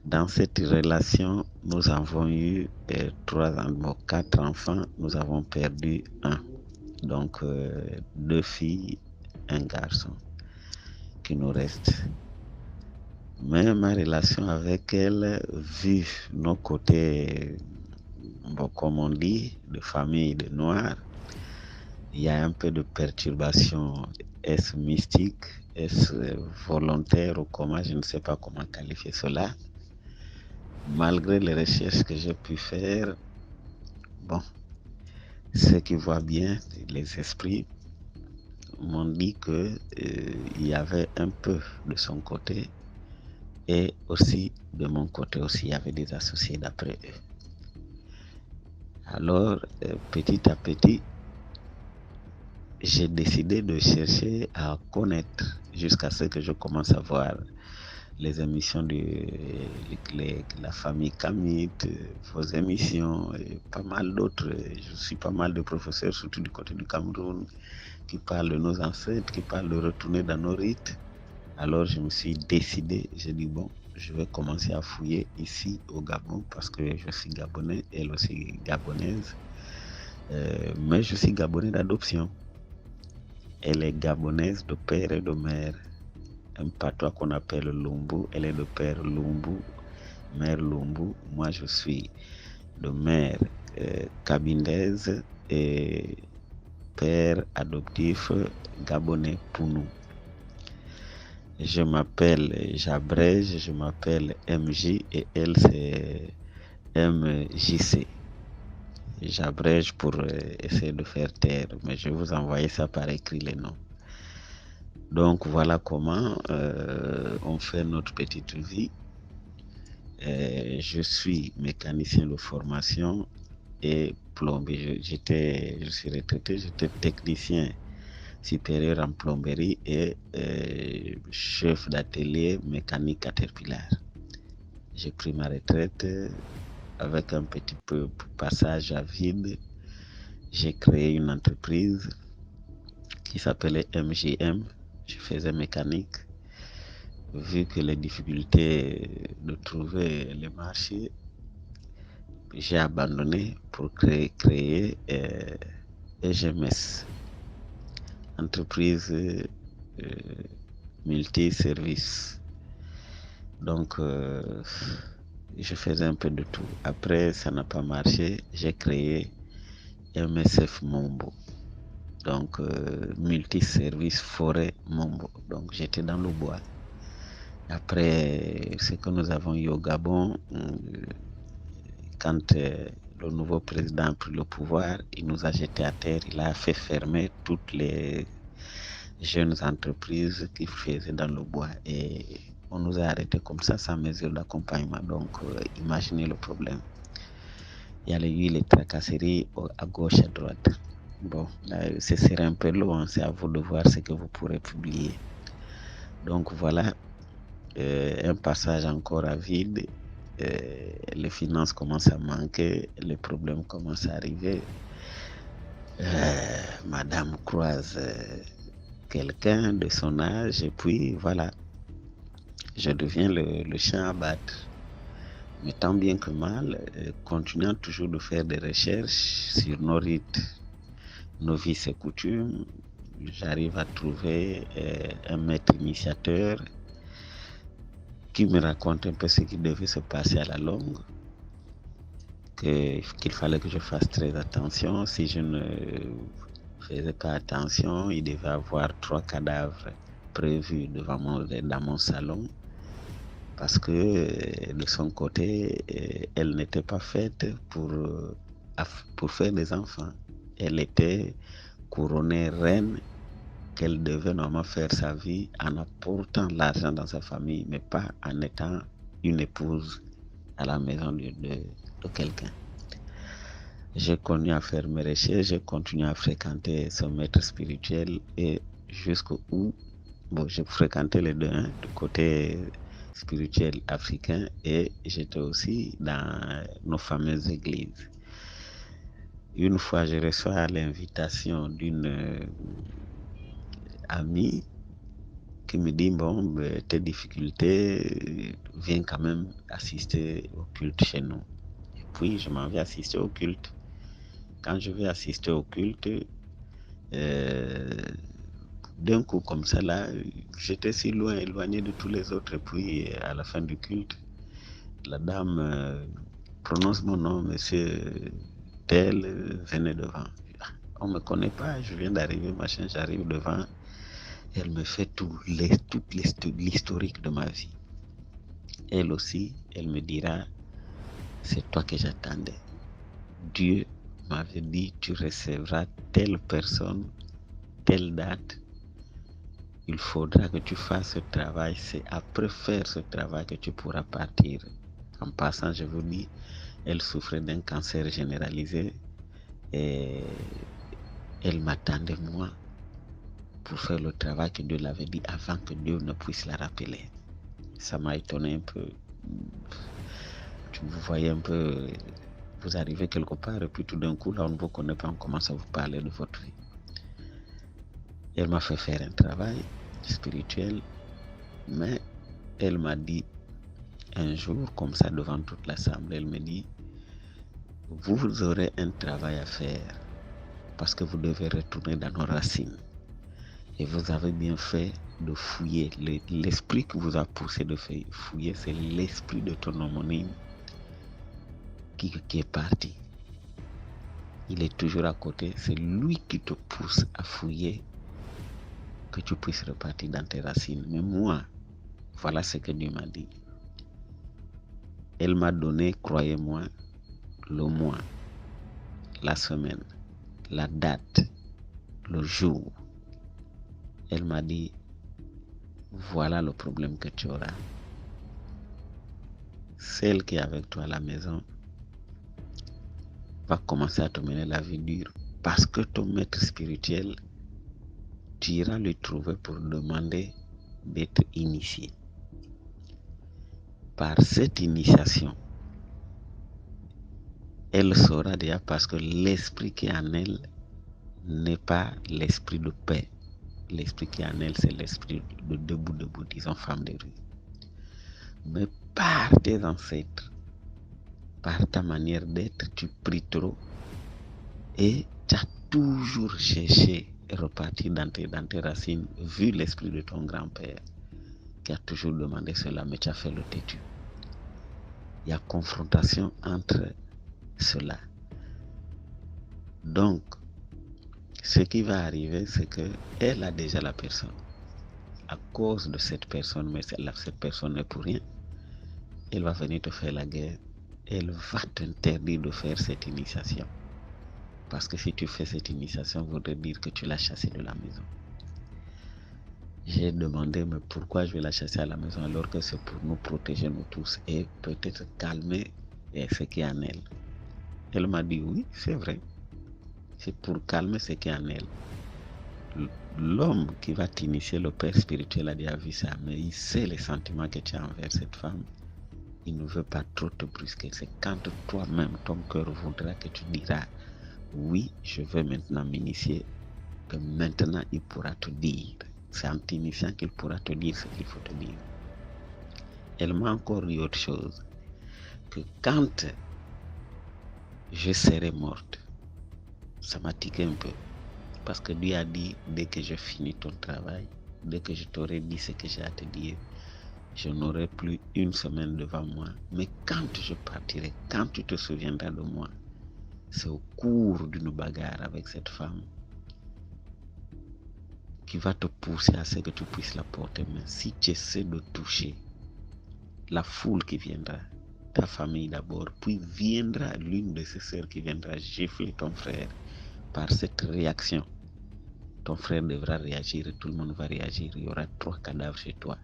Dans cette relation, nous avons eu 4 enfants, nous avons perdu un. Donc, 2 filles, un garçon qui nous reste. Mais ma relation avec elle, vu nos côtés, comme on dit, de famille de noirs, il y a un peu de perturbation. Est-ce mystique, est-ce volontaire ou comment, je ne sais pas comment qualifier cela. Malgré les recherches que j'ai pu faire, bon, ceux qui voient bien les esprits m'ont dit que il y avait un peu de son côté et aussi de mon côté aussi, il y avait des associés d'après eux. Alors, petit à petit, j'ai décidé de chercher à connaître jusqu'à ce que je commence à voir les émissions de la famille Kamit, vos émissions, et pas mal d'autres. Je suis pas mal de professeurs, surtout du côté du Cameroun, qui parlent de nos ancêtres, qui parlent de retourner dans nos rites. Alors je me suis décidé, j'ai dit bon, je vais commencer à fouiller ici au Gabon parce que je suis gabonais, elle aussi gabonaise, mais je suis gabonais d'adoption. Elle est gabonaise de père et de mère. Un patois qu'on appelle Lumbu, elle est de père Lumbu, mère Lumbu. Moi, je suis de mère cabindaise et père adoptif gabonais Pounou. Je m'appelle, j'abrège, je m'appelle MJ et elle c'est MJC. J'abrège pour essayer de faire taire, mais je vais vous envoyer ça par écrit les noms. Donc voilà comment on fait notre petite vie. Je suis mécanicien de formation et plombier. Je suis retraité, j'étais technicien supérieur en plomberie et chef d'atelier mécanique Caterpillar. J'ai pris ma retraite avec un petit peu passage à vide. J'ai créé une entreprise qui s'appelait MGM. Je faisais mécanique. Vu que les difficultés de trouver les marchés, j'ai abandonné pour créer EGMS, entreprise multiservice. Donc, je faisais un peu de tout. Après, ça n'a pas marché. J'ai créé MSF Mombo. Donc, multiservice forêt Mombo. Donc, j'étais dans le bois. Après ce que nous avons eu au Gabon, quand le nouveau président a pris le pouvoir, il nous a jetés à terre. Il a fait fermer toutes les jeunes entreprises qui faisaient dans le bois. Et on nous a arrêtés comme ça sans mesure d'accompagnement. Donc, imaginez le problème. Il y a eu les tracasseries à gauche, à droite. Bon, ce serait un peu long, c'est à vous de voir ce que vous pourrez publier. Donc voilà, un passage encore à vide, les finances commencent à manquer, les problèmes commencent à arriver. Madame croise quelqu'un de son âge et puis voilà, je deviens le chien à battre. Mais tant bien que mal, continuant toujours de faire des recherches sur nos rites, nos vices et coutumes, j'arrive à trouver un maître initiateur qui me raconte un peu ce qui devait se passer à la longue, qu'il fallait que je fasse très attention. Si je ne faisais pas attention, il devait avoir 3 cadavres prévus dans mon salon, parce que de son côté, elle n'était pas faite pour faire des enfants. Elle était couronnée reine, qu'elle devait normalement faire sa vie en apportant l'argent dans sa famille, mais pas en étant une épouse à la maison de quelqu'un. J'ai continué à faire mes recherches, j'ai continué à fréquenter ce maître spirituel et jusqu'où, j'ai fréquenté les deux, du côté spirituel africain et j'étais aussi dans nos fameuses églises. Une fois, je reçois l'invitation d'une amie qui me dit, bon, tes difficultés, viens quand même assister au culte chez nous. Et puis, je m'en vais assister au culte. Quand je vais assister au culte, d'un coup comme ça, là, j'étais si loin, éloigné de tous les autres. Et puis, à la fin du culte, la dame prononce mon nom, monsieur tel, venez devant. On ne me connaît pas, je viens d'arriver, machin, j'arrive devant. Elle me fait toute l'historique de ma vie. Elle aussi, elle me dira, c'est toi que j'attendais. Dieu m'avait dit, tu recevras telle personne, telle date. Il faudra que tu fasses ce travail. C'est après faire ce travail que tu pourras partir. En passant, je vous dis, elle souffrait d'un cancer généralisé et elle m'attendait, moi, pour faire le travail que Dieu l'avait dit avant que Dieu ne puisse la rappeler. Ça m'a étonné un peu. Vous voyez un peu, vous arrivez quelque part et puis tout d'un coup, là, on ne vous connaît pas, on commence à vous parler de votre vie. Elle m'a fait faire un travail spirituel, mais elle m'a dit un jour, comme ça, devant toute l'assemblée, elle me dit, vous aurez un travail à faire parce que vous devez retourner dans nos racines. Et vous avez bien fait de fouiller. L'esprit qui vous a poussé de fouiller, c'est l'esprit de ton homonyme qui est parti. Il est toujours à côté. C'est lui qui te pousse à fouiller, que tu puisses repartir dans tes racines. Mais moi, voilà ce que Dieu m'a dit. Elle m'a donné, croyez-moi, le mois, la semaine, la date, le jour. Elle m'a dit, voilà le problème que tu auras. Celle qui est avec toi à la maison va commencer à te mener la vie dure parce que ton maître spirituel, tu iras lui trouver pour demander d'être initié. Par cette initiation, elle saura déjà parce que l'esprit qui est en elle n'est pas l'esprit de paix. L'esprit qui est en elle, c'est l'esprit de debout, disons, femme de rue. Mais par tes ancêtres, par ta manière d'être, tu pries trop et tu as toujours cherché à repartir dans tes racines, vu l'esprit de ton grand-père qui a toujours demandé cela, mais tu as fait le têtu. Il y a confrontation entre cela. Donc, ce qui va arriver, c'est qu'elle a déjà la personne. À cause de cette personne, mais cette personne n'est pour rien, elle va venir te faire la guerre. Elle va t'interdire de faire cette initiation. Parce que si tu fais cette initiation, ça voudrait dire que tu l'as chassée de la maison. J'ai demandé, mais pourquoi je vais la chasser à la maison alors que c'est pour nous protéger nous tous et peut-être calmer ce qui est en elle. Elle m'a dit, oui, c'est vrai. C'est pour calmer ce qui est en elle. L'homme qui va t'initier, le père spirituel, a déjà vu ça, mais il sait les sentiments que tu as envers cette femme. Il ne veut pas trop te brusquer. C'est quand toi-même, ton cœur voudra que tu diras, oui, je veux maintenant m'initier, que maintenant il pourra te dire. C'est en t'initiant qu'il pourra te dire ce qu'il faut te dire. Elle m'a encore dit autre chose, que quand je serai morte, ça m'a tiqué un peu. Parce que Dieu a dit, dès que je finis ton travail, dès que je t'aurai dit ce que j'ai à te dire, je n'aurai plus une semaine devant moi. Mais quand je partirai, quand tu te souviendras de moi, c'est au cours d'une bagarre avec cette femme qui va te pousser à ce que tu puisses la porter. Mais si tu essaies de toucher la foule qui viendra, ta famille d'abord, puis viendra l'une de ses sœurs qui viendra gifler ton frère. Par cette réaction, ton frère devra réagir et tout le monde va réagir. Il y aura 3 cadavres chez toi.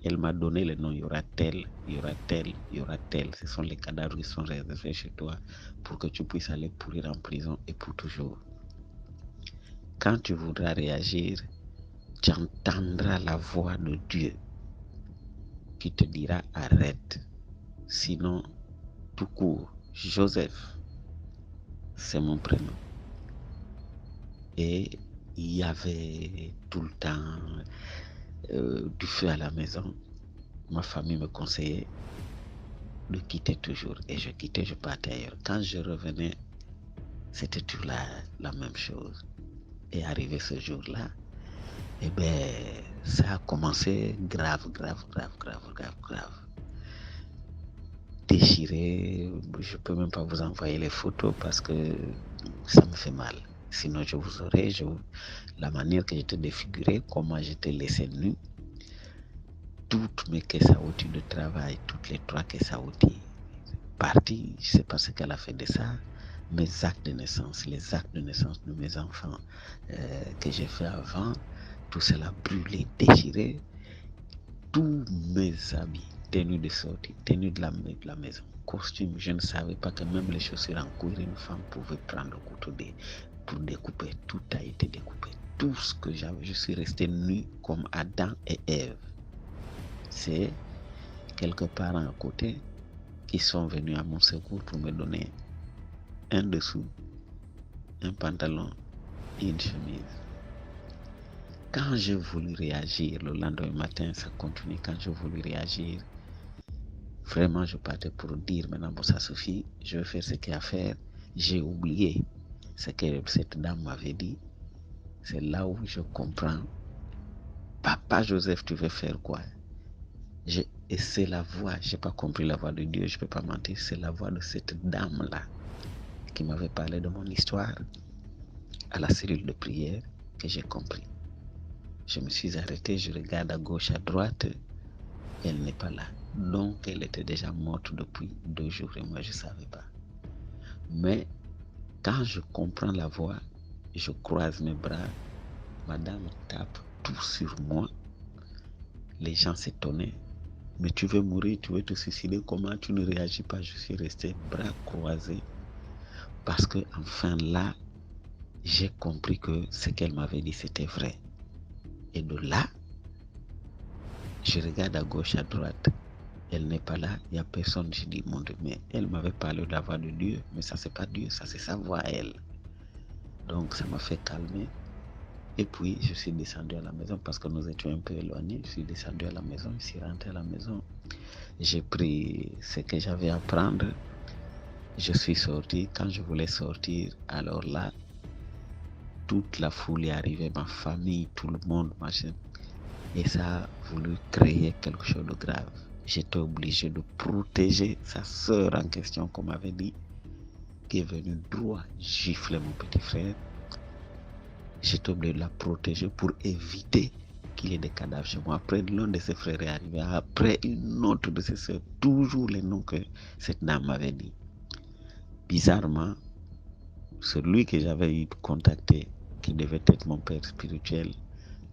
Elle m'a donné le nom, il y aura tel, il y aura tel, il y aura tel. Ce sont les cadavres qui sont réservés chez toi pour que tu puisses aller pourrir en prison et pour toujours. Quand tu voudras réagir, tu entendras la voix de Dieu qui te dira arrête. Sinon, tout court, Joseph, c'est mon prénom. Et il y avait tout le temps du feu à la maison, ma famille me conseillait de quitter toujours. Et je quittais, je partais ailleurs. Quand je revenais, c'était toujours la même chose. Et arrivé ce jour-là, eh ben, ça a commencé grave. Déchiré, je peux même pas vous envoyer les photos parce que ça me fait mal. Sinon, je vous aurais, la manière que j'étais défiguré, comment j'étais laissé nu, toutes mes caisses à outils de travail, toutes les 3 caisses à outils parties, je sais pas ce qu'elle a fait de ça. Mes actes de naissance, les actes de naissance de mes enfants que j'ai fait avant, tout cela brûlé, déchiré, tous mes habits, tenues de sortie, tenues de la maison, costumes, je ne savais pas que même les chaussures en cuir, une femme pouvait prendre le couteau pour découper. Tout a été découpé. Tout ce que j'avais, je suis resté nu comme Adam et Ève. C'est quelques parents à côté qui sont venus à mon secours pour me donner un dessous, un pantalon et une chemise. Quand j'ai voulu réagir, le lendemain matin, ça continue. Quand j'ai voulu réagir, vraiment, je partais pour dire maintenant, bon, ça suffit, je vais faire ce qu'il y a à faire. J'ai oublié ce que cette dame m'avait dit. C'est là où je comprends. Papa Joseph, tu veux faire quoi? Et c'est la voix, je n'ai pas compris la voix de Dieu, je ne peux pas mentir, c'est la voix de cette dame-là qui m'avait parlé de mon histoire à la cellule de prière que j'ai compris. Je me suis arrêté, je regarde à gauche, à droite, elle n'est pas là. Donc, elle était déjà morte depuis 2 jours et moi, je ne savais pas. Mais quand je comprends la voix, je croise mes bras, madame tape tout sur moi. Les gens s'étonnaient. Mais tu veux mourir, tu veux te suicider, comment tu ne réagis pas? Je suis resté bras croisés parce que enfin là, j'ai compris que ce qu'elle m'avait dit, c'était vrai. Et de là, je regarde à gauche, à droite. Elle n'est pas là, il n'y a personne. Je dis, mon Dieu, mais elle m'avait parlé de la voix de Dieu, mais ça, c'est pas Dieu, ça, c'est sa voix, elle. Donc, ça m'a fait calmer. Et puis, je suis descendu à la maison parce que nous étions un peu éloignés. Je suis descendu à la maison, je suis rentré à la maison. J'ai pris ce que j'avais à prendre. Je suis sorti. Quand je voulais sortir, alors là, toute la foule est arrivée, ma famille, tout le monde, machin. Et ça a voulu créer quelque chose de grave. J'étais obligé de protéger sa sœur en question, qu'on m'avait dit, qui est venue droit gifler mon petit frère. J'étais obligé de la protéger pour éviter qu'il y ait des cadavres chez moi. Après, l'un de ses frères est arrivé. Après, une autre de ses sœurs. Toujours les noms que cette dame m'avait dit. Bizarrement, celui que j'avais contacté, qui devait être mon père spirituel,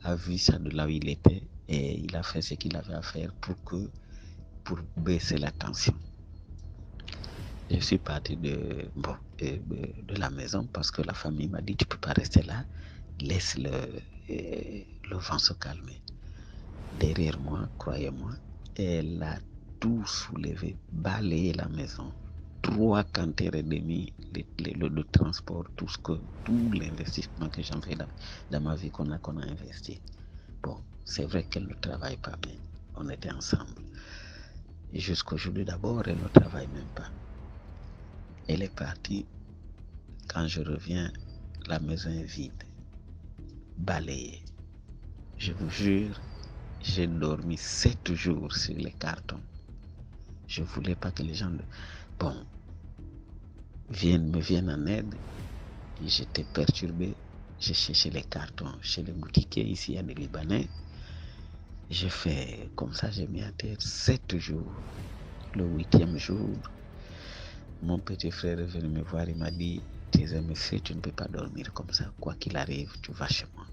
a vu ça de là où il était et il a fait ce qu'il avait à faire pour baisser la tension. Je suis parti de la maison parce que la famille m'a dit, tu ne peux pas rester là, laisse le vent se calmer. Derrière moi, croyez-moi, elle a tout soulevé, balayé la maison, 3 canters et demi, le transport, tout l'investissement que j'ai fait dans ma vie qu'on a investi. Bon, c'est vrai qu'elle ne travaille pas, mais on était ensemble. Et jusqu'aujourd'hui d'abord, elle ne travaille même pas. Elle est partie. Quand je reviens, la maison est vide, balayée. Je vous jure, j'ai dormi 7 jours sur les cartons. Je ne voulais pas que les gens me viennent en aide. J'étais perturbé. J'ai cherché les cartons chez les boutiquiers. Ici, il y a des Libanais. J'ai fait comme ça, j'ai mis à terre 7 jours. Le 8e jour, mon petit frère est venu me voir. Il m'a dit, tes messieurs, tu ne peux pas dormir comme ça. Quoi qu'il arrive, tu vas chez moi.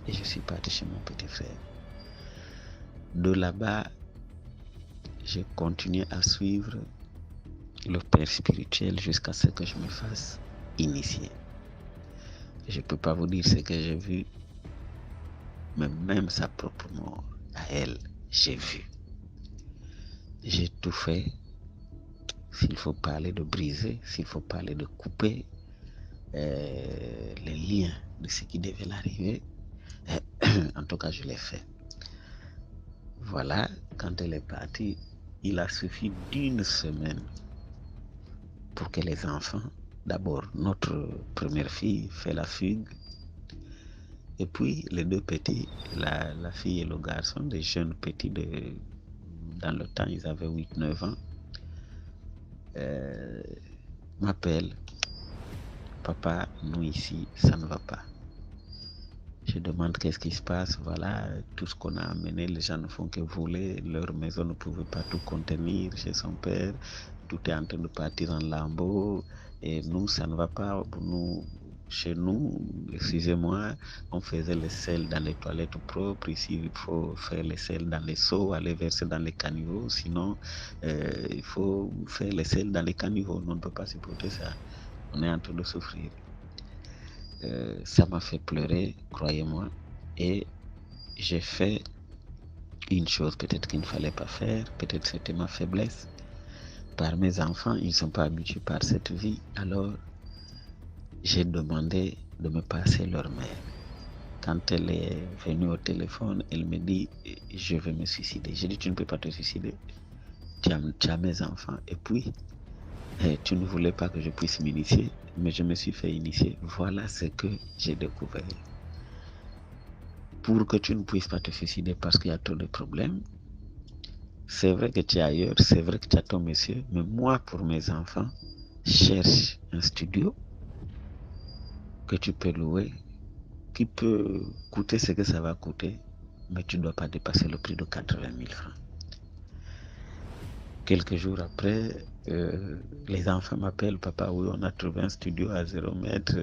Et je suis parti chez mon petit frère. De là-bas, j'ai continué à suivre le père spirituel jusqu'à ce que je me fasse initier. Je ne peux pas vous dire ce que j'ai vu, mais même sa propre mort, à elle, j'ai vu. J'ai tout fait. S'il faut parler de briser, s'il faut parler de couper les liens de ce qui devait l'arriver, en tout cas, je l'ai fait. Voilà, quand elle est partie, il a suffi d'une semaine pour que les enfants, d'abord notre première fille fait la fugue, et puis les deux petits, la fille et le garçon, des jeunes petits, dans le temps ils avaient 8-9 ans, m'appellent, papa, nous ici, ça ne va pas. Je demande qu'est-ce qui se passe, voilà, tout ce qu'on a amené, les gens ne font que voler, leur maison ne pouvait pas tout contenir chez son père, tout est en train de partir en lambeaux, et nous, ça ne va pas, nous, chez nous, excusez-moi, on faisait les selles dans les toilettes propres, ici il faut faire les selles dans les seaux, aller verser dans les caniveaux, sinon il faut faire les selles dans les caniveaux, on ne peut pas supporter ça, on est en train de souffrir. Ça m'a fait pleurer, croyez-moi, et j'ai fait une chose peut-être qu'il ne fallait pas faire, peut-être c'était ma faiblesse. Par mes enfants, ils ne sont pas habitués par cette vie, alors j'ai demandé de me passer leur mère. Quand elle est venue au téléphone, elle me dit « je vais me suicider ». J'ai dit « tu ne peux pas te suicider, tu as mes enfants ». Et puis, tu ne voulais pas que je puisse m'initier, mais je me suis fait initier. Voilà ce que j'ai découvert. Pour que tu ne puisses pas te suicider parce qu'il y a trop de problèmes, c'est vrai que tu es ailleurs, c'est vrai que tu as ton monsieur, mais moi, pour mes enfants, cherche un studio que tu peux louer, qui peut coûter ce que ça va coûter, mais tu ne dois pas dépasser le prix de 80 000 francs. Quelques jours après, les enfants m'appellent, papa, oui, on a trouvé un studio à 0 mètre,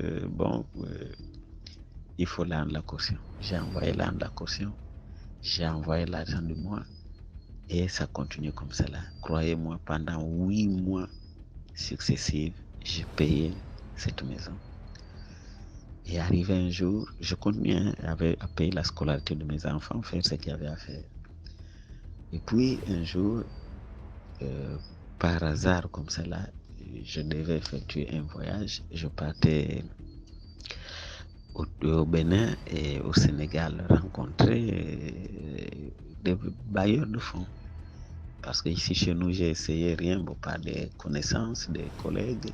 il faut la caution. J'ai envoyé la caution, j'ai envoyé l'argent de moi, et ça continue comme cela. Croyez-moi, pendant 8 mois successifs, j'ai payé cette maison. Et arrivé un jour, je continuais à payer la scolarité de mes enfants, faire ce qu'il y avait à faire. Et puis un jour, par hasard comme cela, je devais effectuer un voyage. Je partais au Bénin et au Sénégal rencontrer des bailleurs de fonds. Parce que ici chez nous, j'ai essayé rien, par des connaissances, des collègues.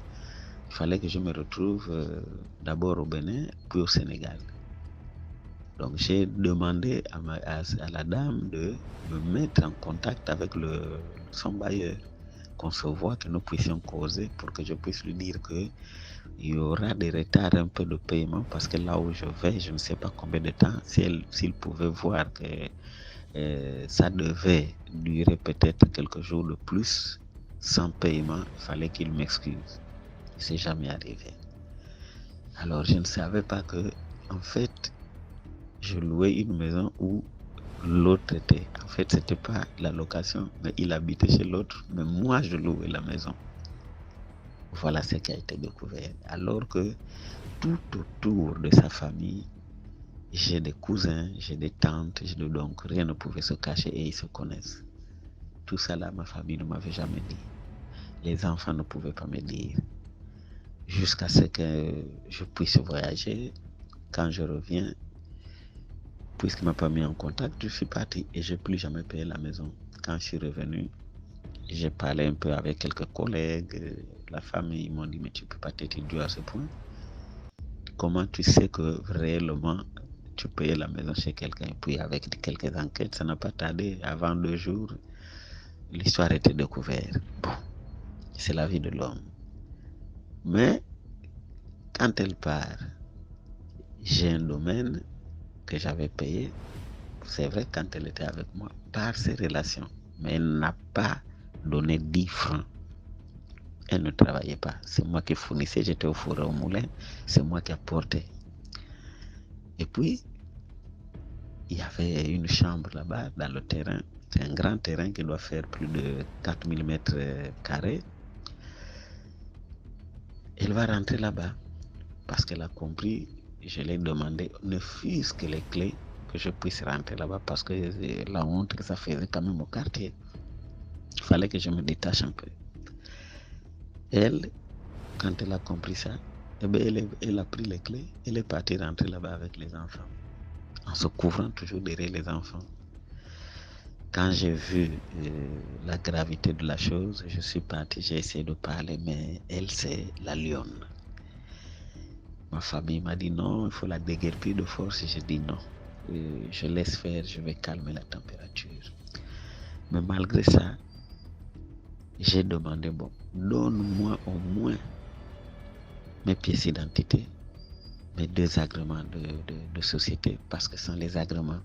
Il fallait que je me retrouve d'abord au Bénin, puis au Sénégal. Donc j'ai demandé à la dame de me mettre en contact avec son bailleur, qu'on se voit, que nous puissions causer pour que je puisse lui dire qu'il y aura des retards un peu de paiement parce que là où je vais, je ne sais pas combien de temps, s'il pouvait voir que ça devait durer peut-être quelques jours de plus sans paiement, il fallait qu'il m'excuse. C'est jamais arrivé. Alors je ne savais pas que, en fait, je louais une maison où l'autre était. En fait, c'était pas la location, mais il habitait chez l'autre, mais moi je louais la maison. Voilà ce qui a été découvert. Alors que tout autour de sa famille, j'ai des cousins, j'ai des tantes, donc rien ne pouvait se cacher et ils se connaissent. Tout ça là, ma famille ne m'avait jamais dit. Les enfants ne pouvaient pas me dire. Jusqu'à ce que je puisse voyager. Quand je reviens, puisqu'il ne m'a pas mis en contact, je suis parti et je n'ai plus jamais payé la maison. Quand je suis revenu, j'ai parlé un peu avec quelques collègues, la famille, ils m'ont dit, mais tu ne peux pas t'être idiot à ce point. Comment tu sais que réellement tu payais la maison chez quelqu'un? Et puis avec quelques enquêtes, ça n'a pas tardé. Avant 2 jours, l'histoire était découverte. Bon, c'est la vie de l'homme. Mais quand elle part, j'ai un domaine que j'avais payé, c'est vrai, quand elle était avec moi, par ses relations. Mais elle n'a pas donné 10 francs. Elle ne travaillait pas. C'est moi qui fournissais, j'étais au four et au moulin, c'est moi qui apportais. Et puis, il y avait une chambre là-bas, dans le terrain. C'est un grand terrain qui doit faire plus de 4000 mètres carrés. Elle va rentrer là-bas parce qu'elle a compris, je l'ai demandé, ne fût-ce que les clés, que je puisse rentrer là-bas parce que la honte que ça faisait quand même au quartier. Il fallait que je me détache un peu. Elle, quand elle a compris ça, eh bien, elle a pris les clés, elle est partie rentrer là-bas avec les enfants, en se couvrant toujours derrière les enfants. Quand j'ai vu la gravité de la chose, je suis parti, j'ai essayé de parler, mais elle, c'est la lionne. Ma famille m'a dit non, il faut la déguerpir de force. Et j'ai dit non, je laisse faire, je vais calmer la température. Mais malgré ça, j'ai demandé, bon, donne-moi au moins mes pièces d'identité, mes 2 agréments de société, parce que sans les agréments,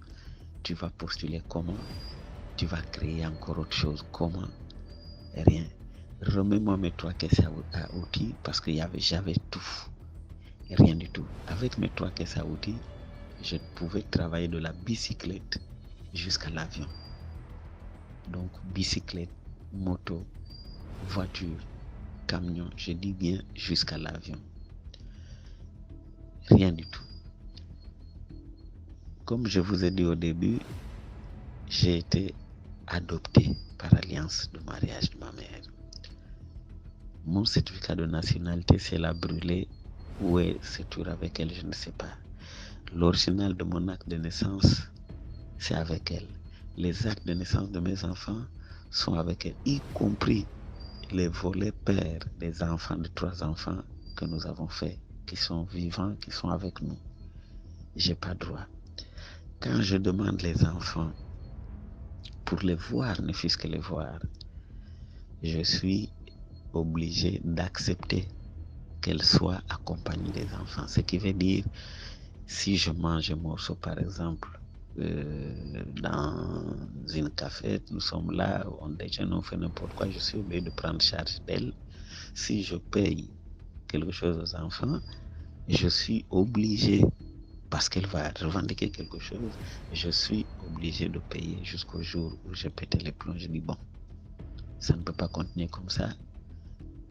tu vas postuler comment? Tu vas créer encore autre chose, comment? Rien. Remets-moi mes 3 caisses à outils, parce que j'avais tout. Rien du tout. Avec mes 3 caisses à outils, je pouvais travailler de la bicyclette jusqu'à l'avion. Donc, bicyclette, moto, voiture, camion, je dis bien jusqu'à l'avion. Rien du tout. Comme je vous ai dit au début, j'ai été adopté par alliance de mariage de ma mère. Mon certificat de nationalité, si elle a brûlé, où c'est toujours avec elle, je ne sais pas. L'original de mon acte de naissance, c'est avec elle. Les actes de naissance de mes enfants sont avec elle, y compris les volets pères des enfants, de 3 enfants que nous avons faits, qui sont vivants, qui sont avec nous. J'ai pas droit. Quand je demande les enfants pour les voir, ne fût-ce que les voir, je suis obligé d'accepter qu'elles soient accompagnées des enfants. Ce qui veut dire, si je mange un morceau, par exemple, dans une cafette, nous sommes là, on déjeune, on fait n'importe quoi, je suis obligé de prendre charge d'elle. Si je paye quelque chose aux enfants, je suis obligé, parce qu'elle va revendiquer quelque chose, je suis obligé de payer jusqu'au jour où j'ai pété les plombs. Je dis bon, ça ne peut pas continuer comme ça.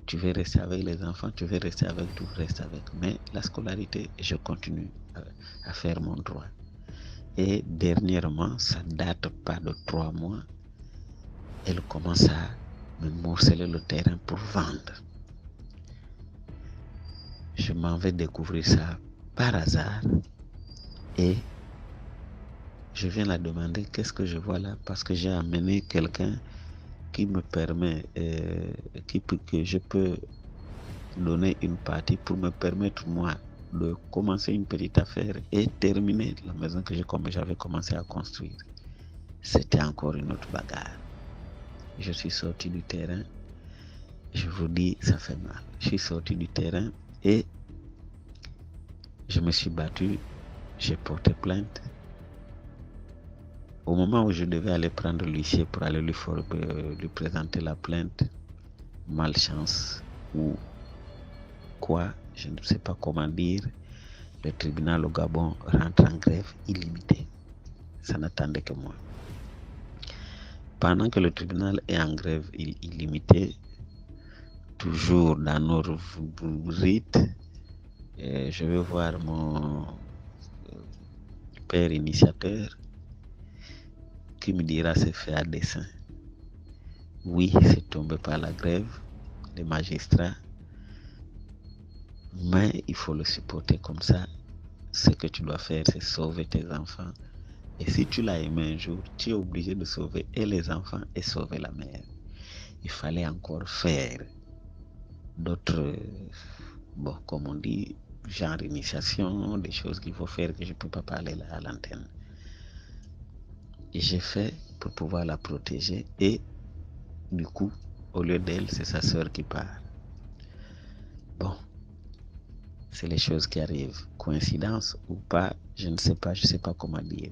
Tu veux rester avec les enfants, tu veux rester avec tout, reste avec. Mais la scolarité, je continue à faire mon droit. Et dernièrement, ça date pas de 3 mois, elle commence à me morceler le terrain pour vendre. Je m'en vais découvrir ça par hasard et je viens la demander qu'est-ce que je vois là, parce que j'ai amené quelqu'un qui me permet, que je peux donner une partie pour me permettre moi de commencer une petite affaire et terminer la maison que j'avais commencé à construire. C'était encore une autre bagarre. Je suis sorti du terrain, je vous dis, ça fait mal. Je suis sorti du terrain et je me suis battu, j'ai porté plainte. Au moment où je devais aller prendre l'huissier pour aller lui présenter la plainte, malchance ou quoi, je ne sais pas comment dire, le tribunal au Gabon rentre en grève illimitée. Ça n'attendait que moi. Pendant que le tribunal est en grève illimitée, toujours dans nos rites, je vais voir mon père initiateur qui me dira c'est fait à dessein. Oui, c'est tombé par la grève des magistrats, mais il faut le supporter comme ça. Ce que tu dois faire, c'est sauver tes enfants. Et si tu l'as aimé un jour, tu es obligé de sauver et les enfants et sauver la mère. Il fallait encore faire d'autres, bon, comme on dit, genre initiation, des choses qu'il faut faire que je ne peux pas parler là à l'antenne. Et j'ai fait pour pouvoir la protéger et du coup, au lieu d'elle, c'est sa sœur qui part. Bon, c'est les choses qui arrivent. Coïncidence ou pas, je ne sais pas comment dire.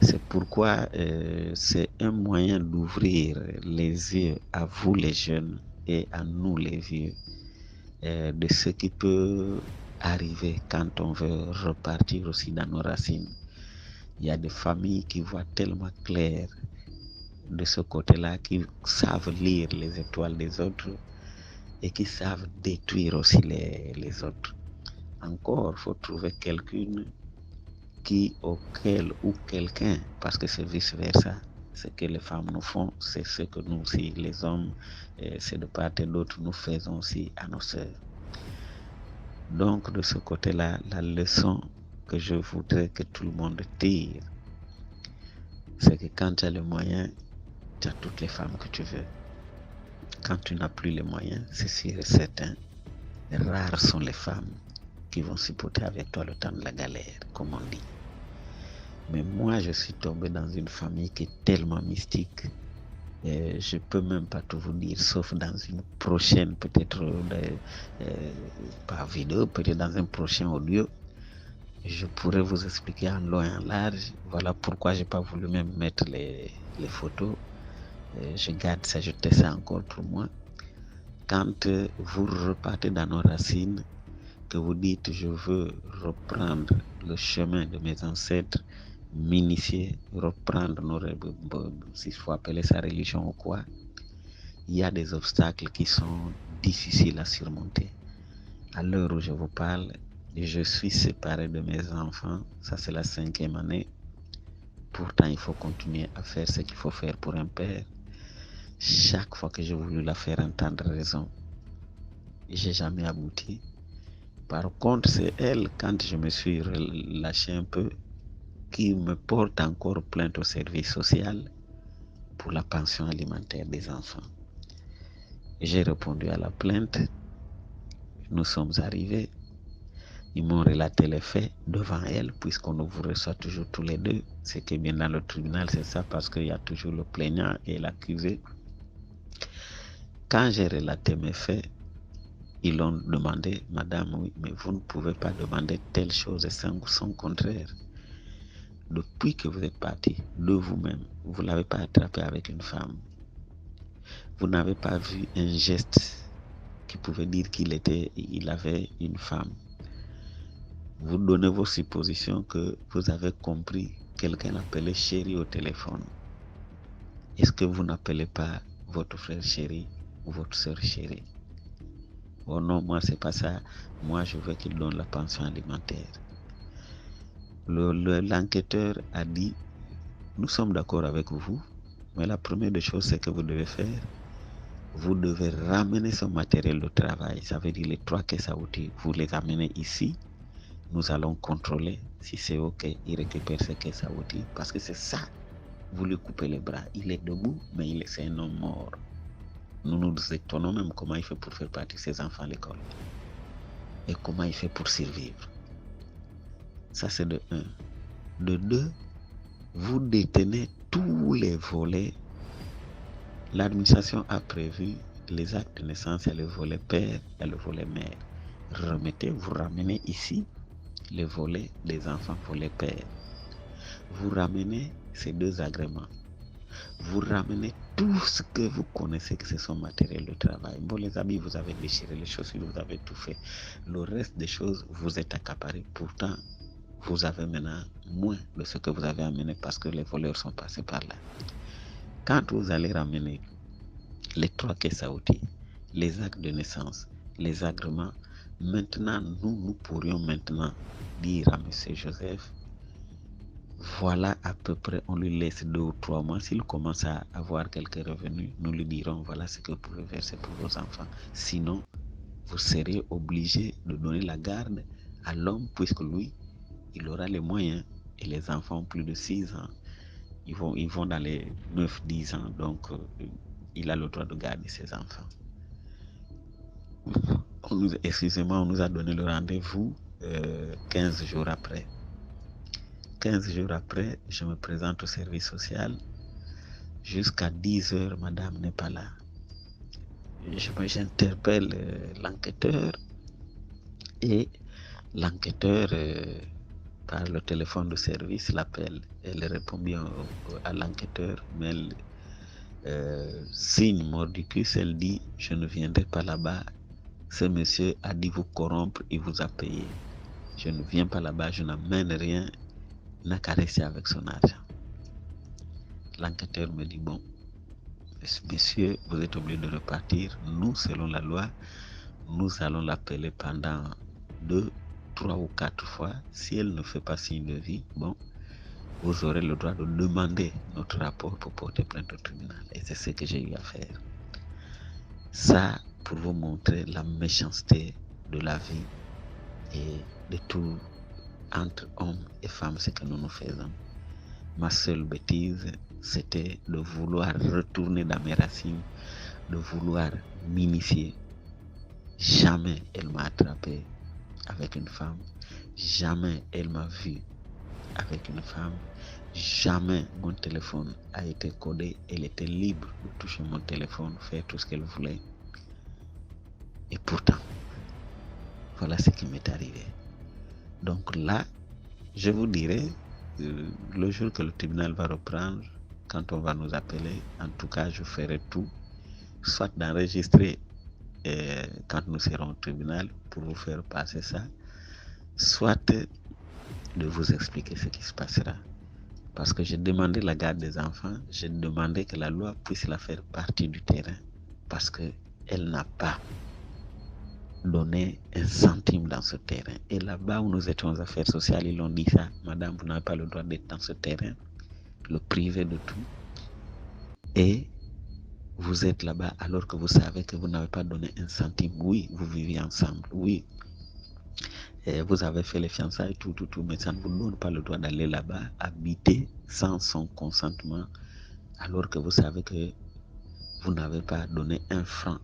C'est pourquoi c'est un moyen d'ouvrir les yeux à vous les jeunes et à nous les vieux de ce qui peut arriver quand on veut repartir aussi dans nos racines. Il y a des familles qui voient tellement clair de ce côté-là, qui savent lire les étoiles des autres et qui savent détruire aussi les autres. Encore, il faut trouver quelqu'un ou quelqu'un, parce que c'est vice-versa. Ce que les femmes nous font, c'est ce que nous aussi, les hommes, c'est de part et d'autre, nous faisons aussi à nos sœurs. Donc, de ce côté-là, la leçon que je voudrais que tout le monde tire, c'est que quand tu as les moyens, tu as toutes les femmes que tu veux. Quand tu n'as plus les moyens, c'est sûr et certain, rares sont les femmes qui vont supporter avec toi le temps de la galère, comme on dit. Mais moi, je suis tombé dans une famille qui est tellement mystique. Et je peux même pas tout vous dire, sauf dans une prochaine, peut-être pas vidéo, peut-être dans un prochain audio. Je pourrais vous expliquer en long et en large. Voilà pourquoi j'ai pas voulu même mettre les photos. Je garde ça, je teste ça encore pour moi. Quand vous repartez dans nos racines, que vous dites je veux reprendre le chemin de mes ancêtres, m'initier, reprendre s'il faut appeler ça religion ou quoi, il y a des obstacles qui sont difficiles à surmonter. À l'heure où je vous parle, je suis séparé de mes enfants, ça c'est la 5e année. Pourtant, il faut continuer à faire ce qu'il faut faire pour un père. Chaque fois que j'ai voulu la faire entendre raison, j'ai jamais abouti. Par contre, c'est elle, quand je me suis relâché un peu, qui me porte encore plainte au service social pour la pension alimentaire des enfants. J'ai répondu à la plainte. Nous sommes arrivés. Ils m'ont relaté les faits devant elle, puisqu'on vous reçoit toujours tous les deux. Ce qui est bien dans le tribunal, c'est ça, parce qu'il y a toujours le plaignant et l'accusé. Quand j'ai relaté mes faits, ils ont demandé, madame, oui, mais vous ne pouvez pas demander telle chose et son contraire. Depuis que vous êtes parti de vous-même, vous ne l'avez pas attrapé avec une femme. Vous n'avez pas vu un geste qui pouvait dire il avait une femme. Vous donnez vos suppositions que vous avez compris quelqu'un appelé chéri au téléphone. Est-ce que vous n'appelez pas votre frère chéri ou votre soeur chérie? Oh non, moi c'est pas ça. Moi je veux qu'il donne la pension alimentaire. L'enquêteur a dit, nous sommes d'accord avec vous, mais la première des choses c'est que vous devez faire, vous devez ramener son matériel de travail. Ça veut dire les 3 caisses à outils, vous les amenez ici. Nous allons contrôler si c'est ok, il récupère ses caisses à outils, parce que c'est ça, vous lui coupez les bras. Il est debout, mais c'est un homme mort. Nous nous étonnons même comment il fait pour faire partir ses enfants à l'école. Et comment il fait pour survivre. Ça c'est de 1. De 2, vous détenez tous les volets. L'administration a prévu les actes de naissance, il y a le volet père, il y a le volet mère. Vous ramenez ici les volets des enfants, volet père. Vous ramenez ces 2 agréments. Vous ramenez tout ce que vous connaissez que c'est son matériel de travail. Bon, les habits, vous avez déchiré, les chaussures, vous avez tout fait. Le reste des choses, vous êtes accaparé. Pourtant, vous avez maintenant moins de ce que vous avez amené parce que les voleurs sont passés par là. Quand vous allez ramener les 3 caisses à outils, les actes de naissance, les agréments, maintenant, nous pourrions maintenant dire à M. Joseph, voilà à peu près, on lui laisse 2 ou 3 mois. S'il commence à avoir quelques revenus, nous lui dirons, voilà ce que vous pouvez verser pour vos enfants. Sinon, vous serez obligé de donner la garde à l'homme, puisque lui, il aura les moyens. Et les enfants ont plus de 6 ans. Ils vont dans les 9-10 ans. Donc, il a le droit de garder ses enfants. Excusez-moi, on nous a donné le rendez-vous 15 jours après. 15 jours après, je me présente au service social. Jusqu'à 10 heures, madame n'est pas là. J'interpelle l'enquêteur et l'enquêteur, par le téléphone de service, l'appelle. Elle répond bien à l'enquêteur, mais elle signe mordicus. Elle dit, je ne viendrai pas là-bas. Ce monsieur a dit vous corrompre, il vous a payé. Je ne viens pas là-bas, je n'amène rien. N'a qu'à rester avec son argent. L'enquêteur me dit, bon, monsieur, vous êtes obligé de repartir. Nous, selon la loi, nous allons l'appeler pendant 2, 3 ou 4 fois. Si elle ne fait pas signe de vie, bon, vous aurez le droit de demander notre rapport pour porter plainte au tribunal. Et c'est ce que j'ai eu à faire. Ça, pour vous montrer la méchanceté de la vie et de tout entre hommes et femmes, ce que nous nous faisons. Ma seule bêtise, c'était de vouloir retourner dans mes racines, de vouloir m'initier. Jamais elle m'a attrapé avec une femme. Jamais elle m'a vu avec une femme. Jamais mon téléphone a été codé. Elle était libre de toucher mon téléphone, faire tout ce qu'elle voulait. Et pourtant, voilà ce qui m'est arrivé. Donc là, je vous dirai, le jour que le tribunal va reprendre, quand on va nous appeler, en tout cas, je ferai tout, soit d'enregistrer quand nous serons au tribunal pour vous faire passer ça, soit de vous expliquer ce qui se passera. Parce que j'ai demandé la garde des enfants, j'ai demandé que la loi puisse la faire partie du terrain, parce qu'elle n'a pas donné un centime dans ce terrain. Et là-bas où nous étions aux affaires sociales, ils ont dit ça, madame, vous n'avez pas le droit d'être dans ce terrain, le privé de tout. Et vous êtes là-bas alors que vous savez que vous n'avez pas donné un centime. Oui, vous vivez ensemble, oui. Et vous avez fait les fiançailles, tout, mais ça ne vous donne pas le droit d'aller là-bas, habiter sans son consentement, alors que vous savez que vous n'avez pas donné un franc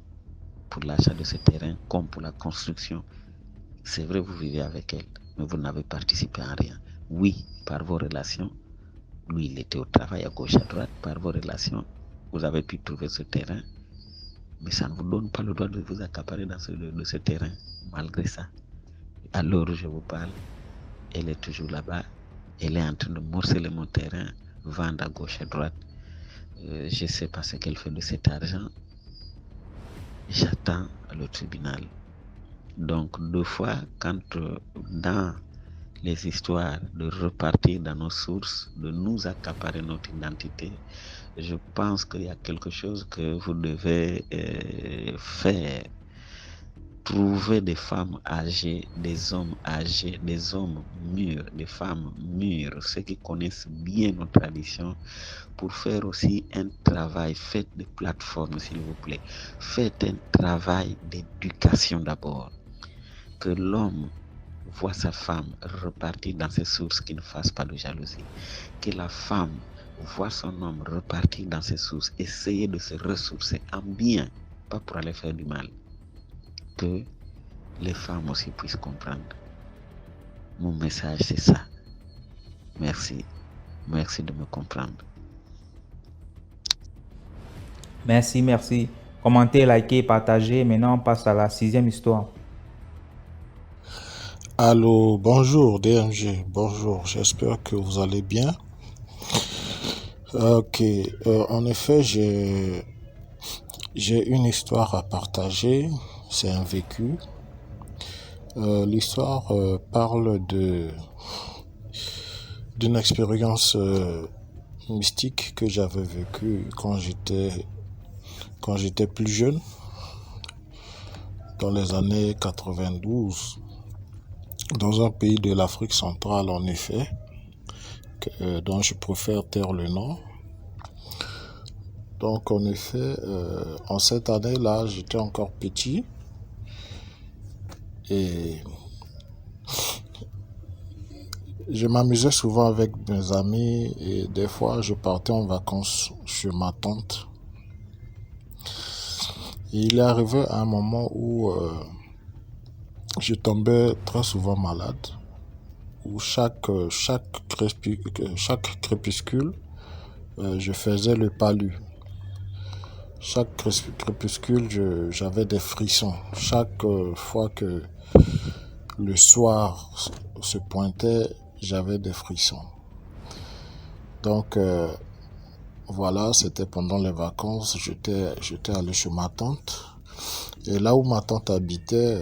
pour l'achat de ce terrain, comme pour la construction. C'est vrai, vous vivez avec elle, mais vous n'avez participé à rien. Oui, par vos relations, lui, il était au travail à gauche, à droite, par vos relations, vous avez pu trouver ce terrain, mais ça ne vous donne pas le droit de vous accaparer de ce terrain, malgré ça. À l'heure où je vous parle, elle est toujours là-bas, elle est en train de morceler mon terrain, vendre à gauche, à droite. Je ne sais pas ce qu'elle fait de cet argent. J'attends le tribunal. Donc, 2 fois, quand dans les histoires de repartir dans nos sources, de nous accaparer notre identité, je pense qu'il y a quelque chose que vous devez faire. Trouver des femmes âgées, des hommes âgés, des hommes mûrs, des femmes mûres, ceux qui connaissent bien nos traditions, pour faire aussi un travail. Faites des plateformes, s'il vous plaît. Faites un travail d'éducation d'abord. Que l'homme voit sa femme repartir dans ses sources, qui ne fasse pas de jalousie. Que la femme voit son homme repartir dans ses sources, essayer de se ressourcer en bien, pas pour aller faire du mal. Que les femmes aussi puissent comprendre. Mon message, c'est ça. Merci. Merci de me comprendre. Merci. Commentez, likez, partagez. Maintenant, on passe à la 6e histoire. Allô, bonjour DMG, bonjour, j'espère que vous allez bien. Ok, en effet, j'ai une histoire à partager, c'est un vécu. L'histoire parle d'une expérience mystique que j'avais vécue quand j'étais plus jeune, dans les années 92. Dans un pays de l'Afrique centrale, en effet, dont je préfère taire le nom. Donc, en effet, en cette année-là, j'étais encore petit et je m'amusais souvent avec mes amis et des fois, je partais en vacances chez ma tante. Et il est arrivé à un moment où je tombais très souvent malade, où chaque crépuscule, je faisais le palu. Chaque crépuscule, j'avais des frissons. Chaque fois que le soir se pointait, j'avais des frissons. Donc, voilà, c'était pendant les vacances, j'étais allé chez ma tante. Et là où ma tante habitait,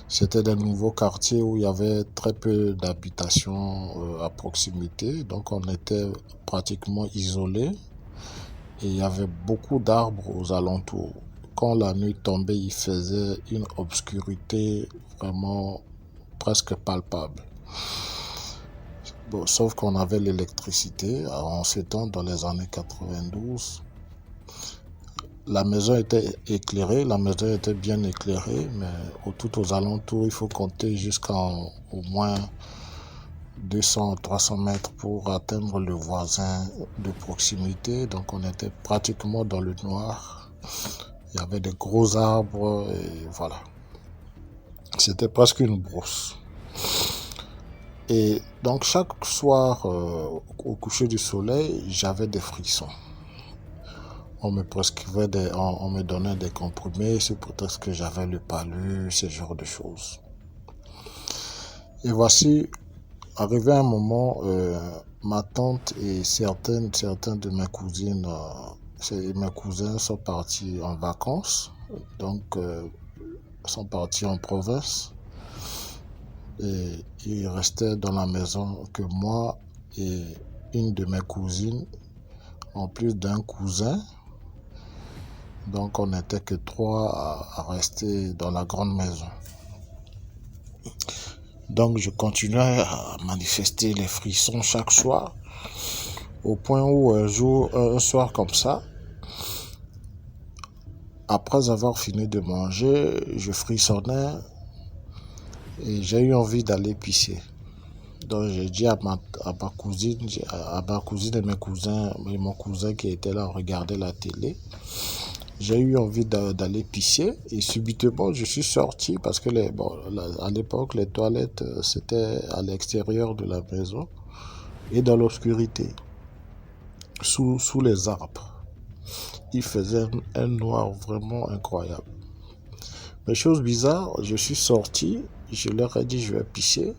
c'était des nouveaux quartiers où il y avait très peu d'habitations à proximité. Donc on était pratiquement isolés et il y avait beaucoup d'arbres aux alentours. Quand la nuit tombait, il faisait une obscurité vraiment presque palpable. Bon, sauf qu'on avait l'électricité. En ces temps, dans les années 92, la maison était éclairée, la maison était bien éclairée, mais tout aux alentours, il faut compter jusqu'à au moins 200, 300 mètres pour atteindre le voisin de proximité. Donc on était pratiquement dans le noir. Il y avait des gros arbres et voilà. C'était presque une brousse. Et donc chaque soir, au coucher du soleil, j'avais des frissons. On me prescrivait on me donnait des comprimés sous prétexte que j'avais le palu, ce genre de choses. Et voici, arrivé un moment, ma tante et certains de mes cousines, mes cousins sont partis en vacances, donc sont partis en province. Et il restait dans la maison que moi et une de mes cousines, en plus d'un cousin. Donc on n'était que 3 à rester dans la grande maison. Donc je continuais à manifester les frissons chaque soir, au point où un soir comme ça, après avoir fini de manger, je frissonnais et j'ai eu envie d'aller pisser. Donc j'ai dit à ma cousine et mes cousins, et mon cousin qui était là, regarder la télé. J'ai eu envie d'aller pisser et subitement je suis sorti parce que à l'époque les toilettes c'était à l'extérieur de la maison et dans l'obscurité, sous les arbres. Il faisait un noir vraiment incroyable. Mais chose bizarre, je suis sorti, je leur ai dit je vais pisser.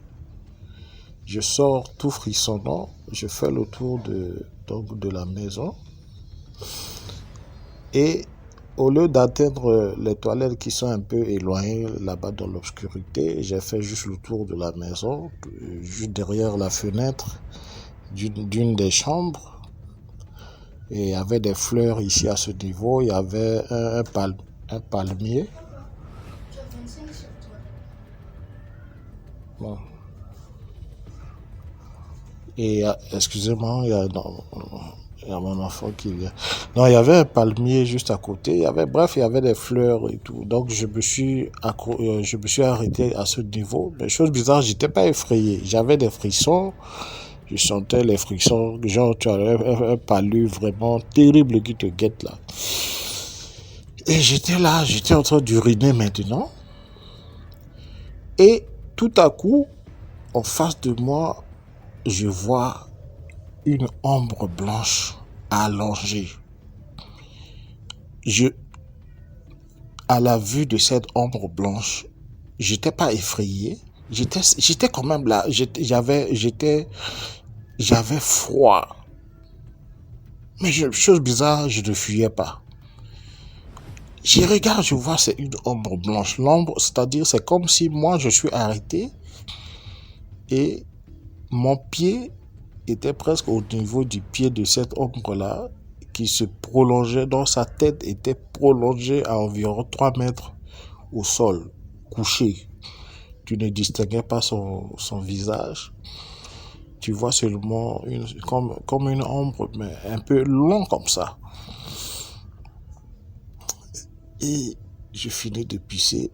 Je sors tout frissonnant, je fais le tour de la maison et au lieu d'atteindre les toilettes qui sont un peu éloignées là-bas dans l'obscurité, j'ai fait juste le tour de la maison, juste derrière la fenêtre d'une des chambres. Et il y avait des fleurs ici à ce niveau, il y avait un palmier. Bon. Et excusez-moi, il y a mon enfant qui vient. Non, il y avait un palmier juste à côté. Il y avait des fleurs et tout. Donc, je me suis arrêté à ce niveau. Mais chose bizarre, j'étais pas effrayé. J'avais des frissons. Je sentais les frissons. Genre, tu as un palu vraiment terrible qui te guette là. Et j'étais là, j'étais en train d'uriner maintenant. Et tout à coup, en face de moi, je vois une ombre blanche allongée. À la vue de cette ombre blanche, j'étais pas effrayé. J'étais quand même là. J'avais froid. Mais chose bizarre, je ne fuyais pas. Je regarde, je vois, c'est une ombre blanche. L'ombre, c'est-à-dire, c'est comme si moi, je suis arrêté et mon pied était presque au niveau du pied de cette ombre-là qui se prolongeait, dont sa tête était prolongée à environ 3 mètres au sol, couché. Tu ne distinguais pas son visage. Tu vois seulement comme une ombre, mais un peu long comme ça. Et je finis de pisser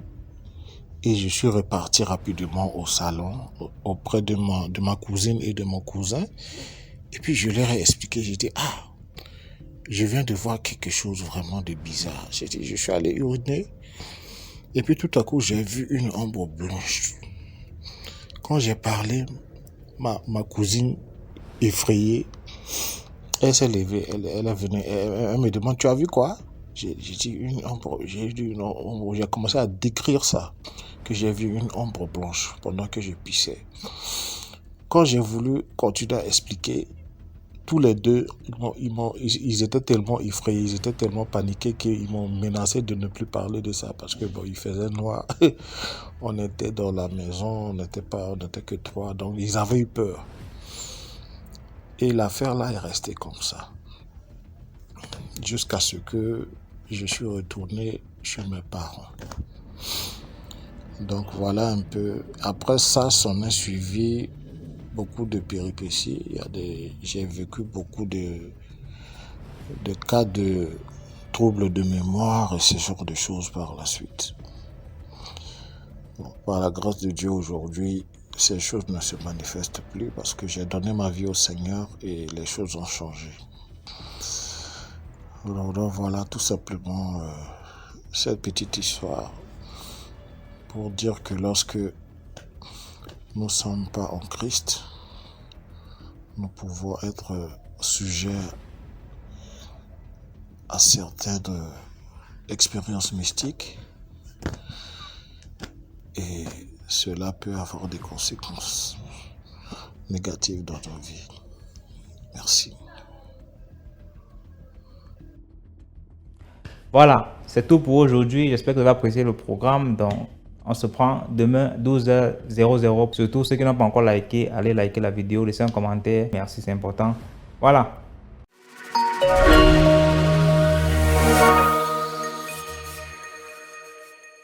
et je suis reparti rapidement au salon auprès de ma cousine et de mon cousin. Et puis je leur ai expliqué, j'ai dit, je viens de voir quelque chose vraiment de bizarre. J'ai dit, je suis allé uriner et puis tout à coup j'ai vu une ombre blanche. Quand j'ai parlé, ma cousine effrayée, elle s'est levée, elle est venue, elle me demande, tu as vu quoi? J'ai dit une ombre, j'ai commencé à décrire ça, que j'ai vu une ombre blanche pendant que je pissais. Quand j'ai voulu continuer à expliquer, tous les deux, ils étaient tellement effrayés, ils étaient tellement paniqués qu'ils m'ont menacé de ne plus parler de ça parce que il faisait noir. On était dans la maison, on n'était que 3, donc ils avaient eu peur. Et l'affaire là est restée comme ça. Jusqu'à ce que je suis retourné chez mes parents. Donc voilà un peu. Après ça, s'en est suivi beaucoup de péripéties. J'ai vécu beaucoup de cas de troubles de mémoire et ce genre de choses par la suite. Bon, par la grâce de Dieu, aujourd'hui, ces choses ne se manifestent plus parce que j'ai donné ma vie au Seigneur et les choses ont changé. Alors voilà tout simplement cette petite histoire pour dire que lorsque nous ne sommes pas en Christ, nous pouvons être sujets à certaines expériences mystiques et cela peut avoir des conséquences négatives dans nos vies. Merci. Voilà, c'est tout pour aujourd'hui. J'espère que vous avez apprécié le programme. Donc, on se prend demain 12h00. Surtout ceux qui n'ont pas encore liké, allez liker la vidéo, laissez un commentaire. Merci, c'est important. Voilà.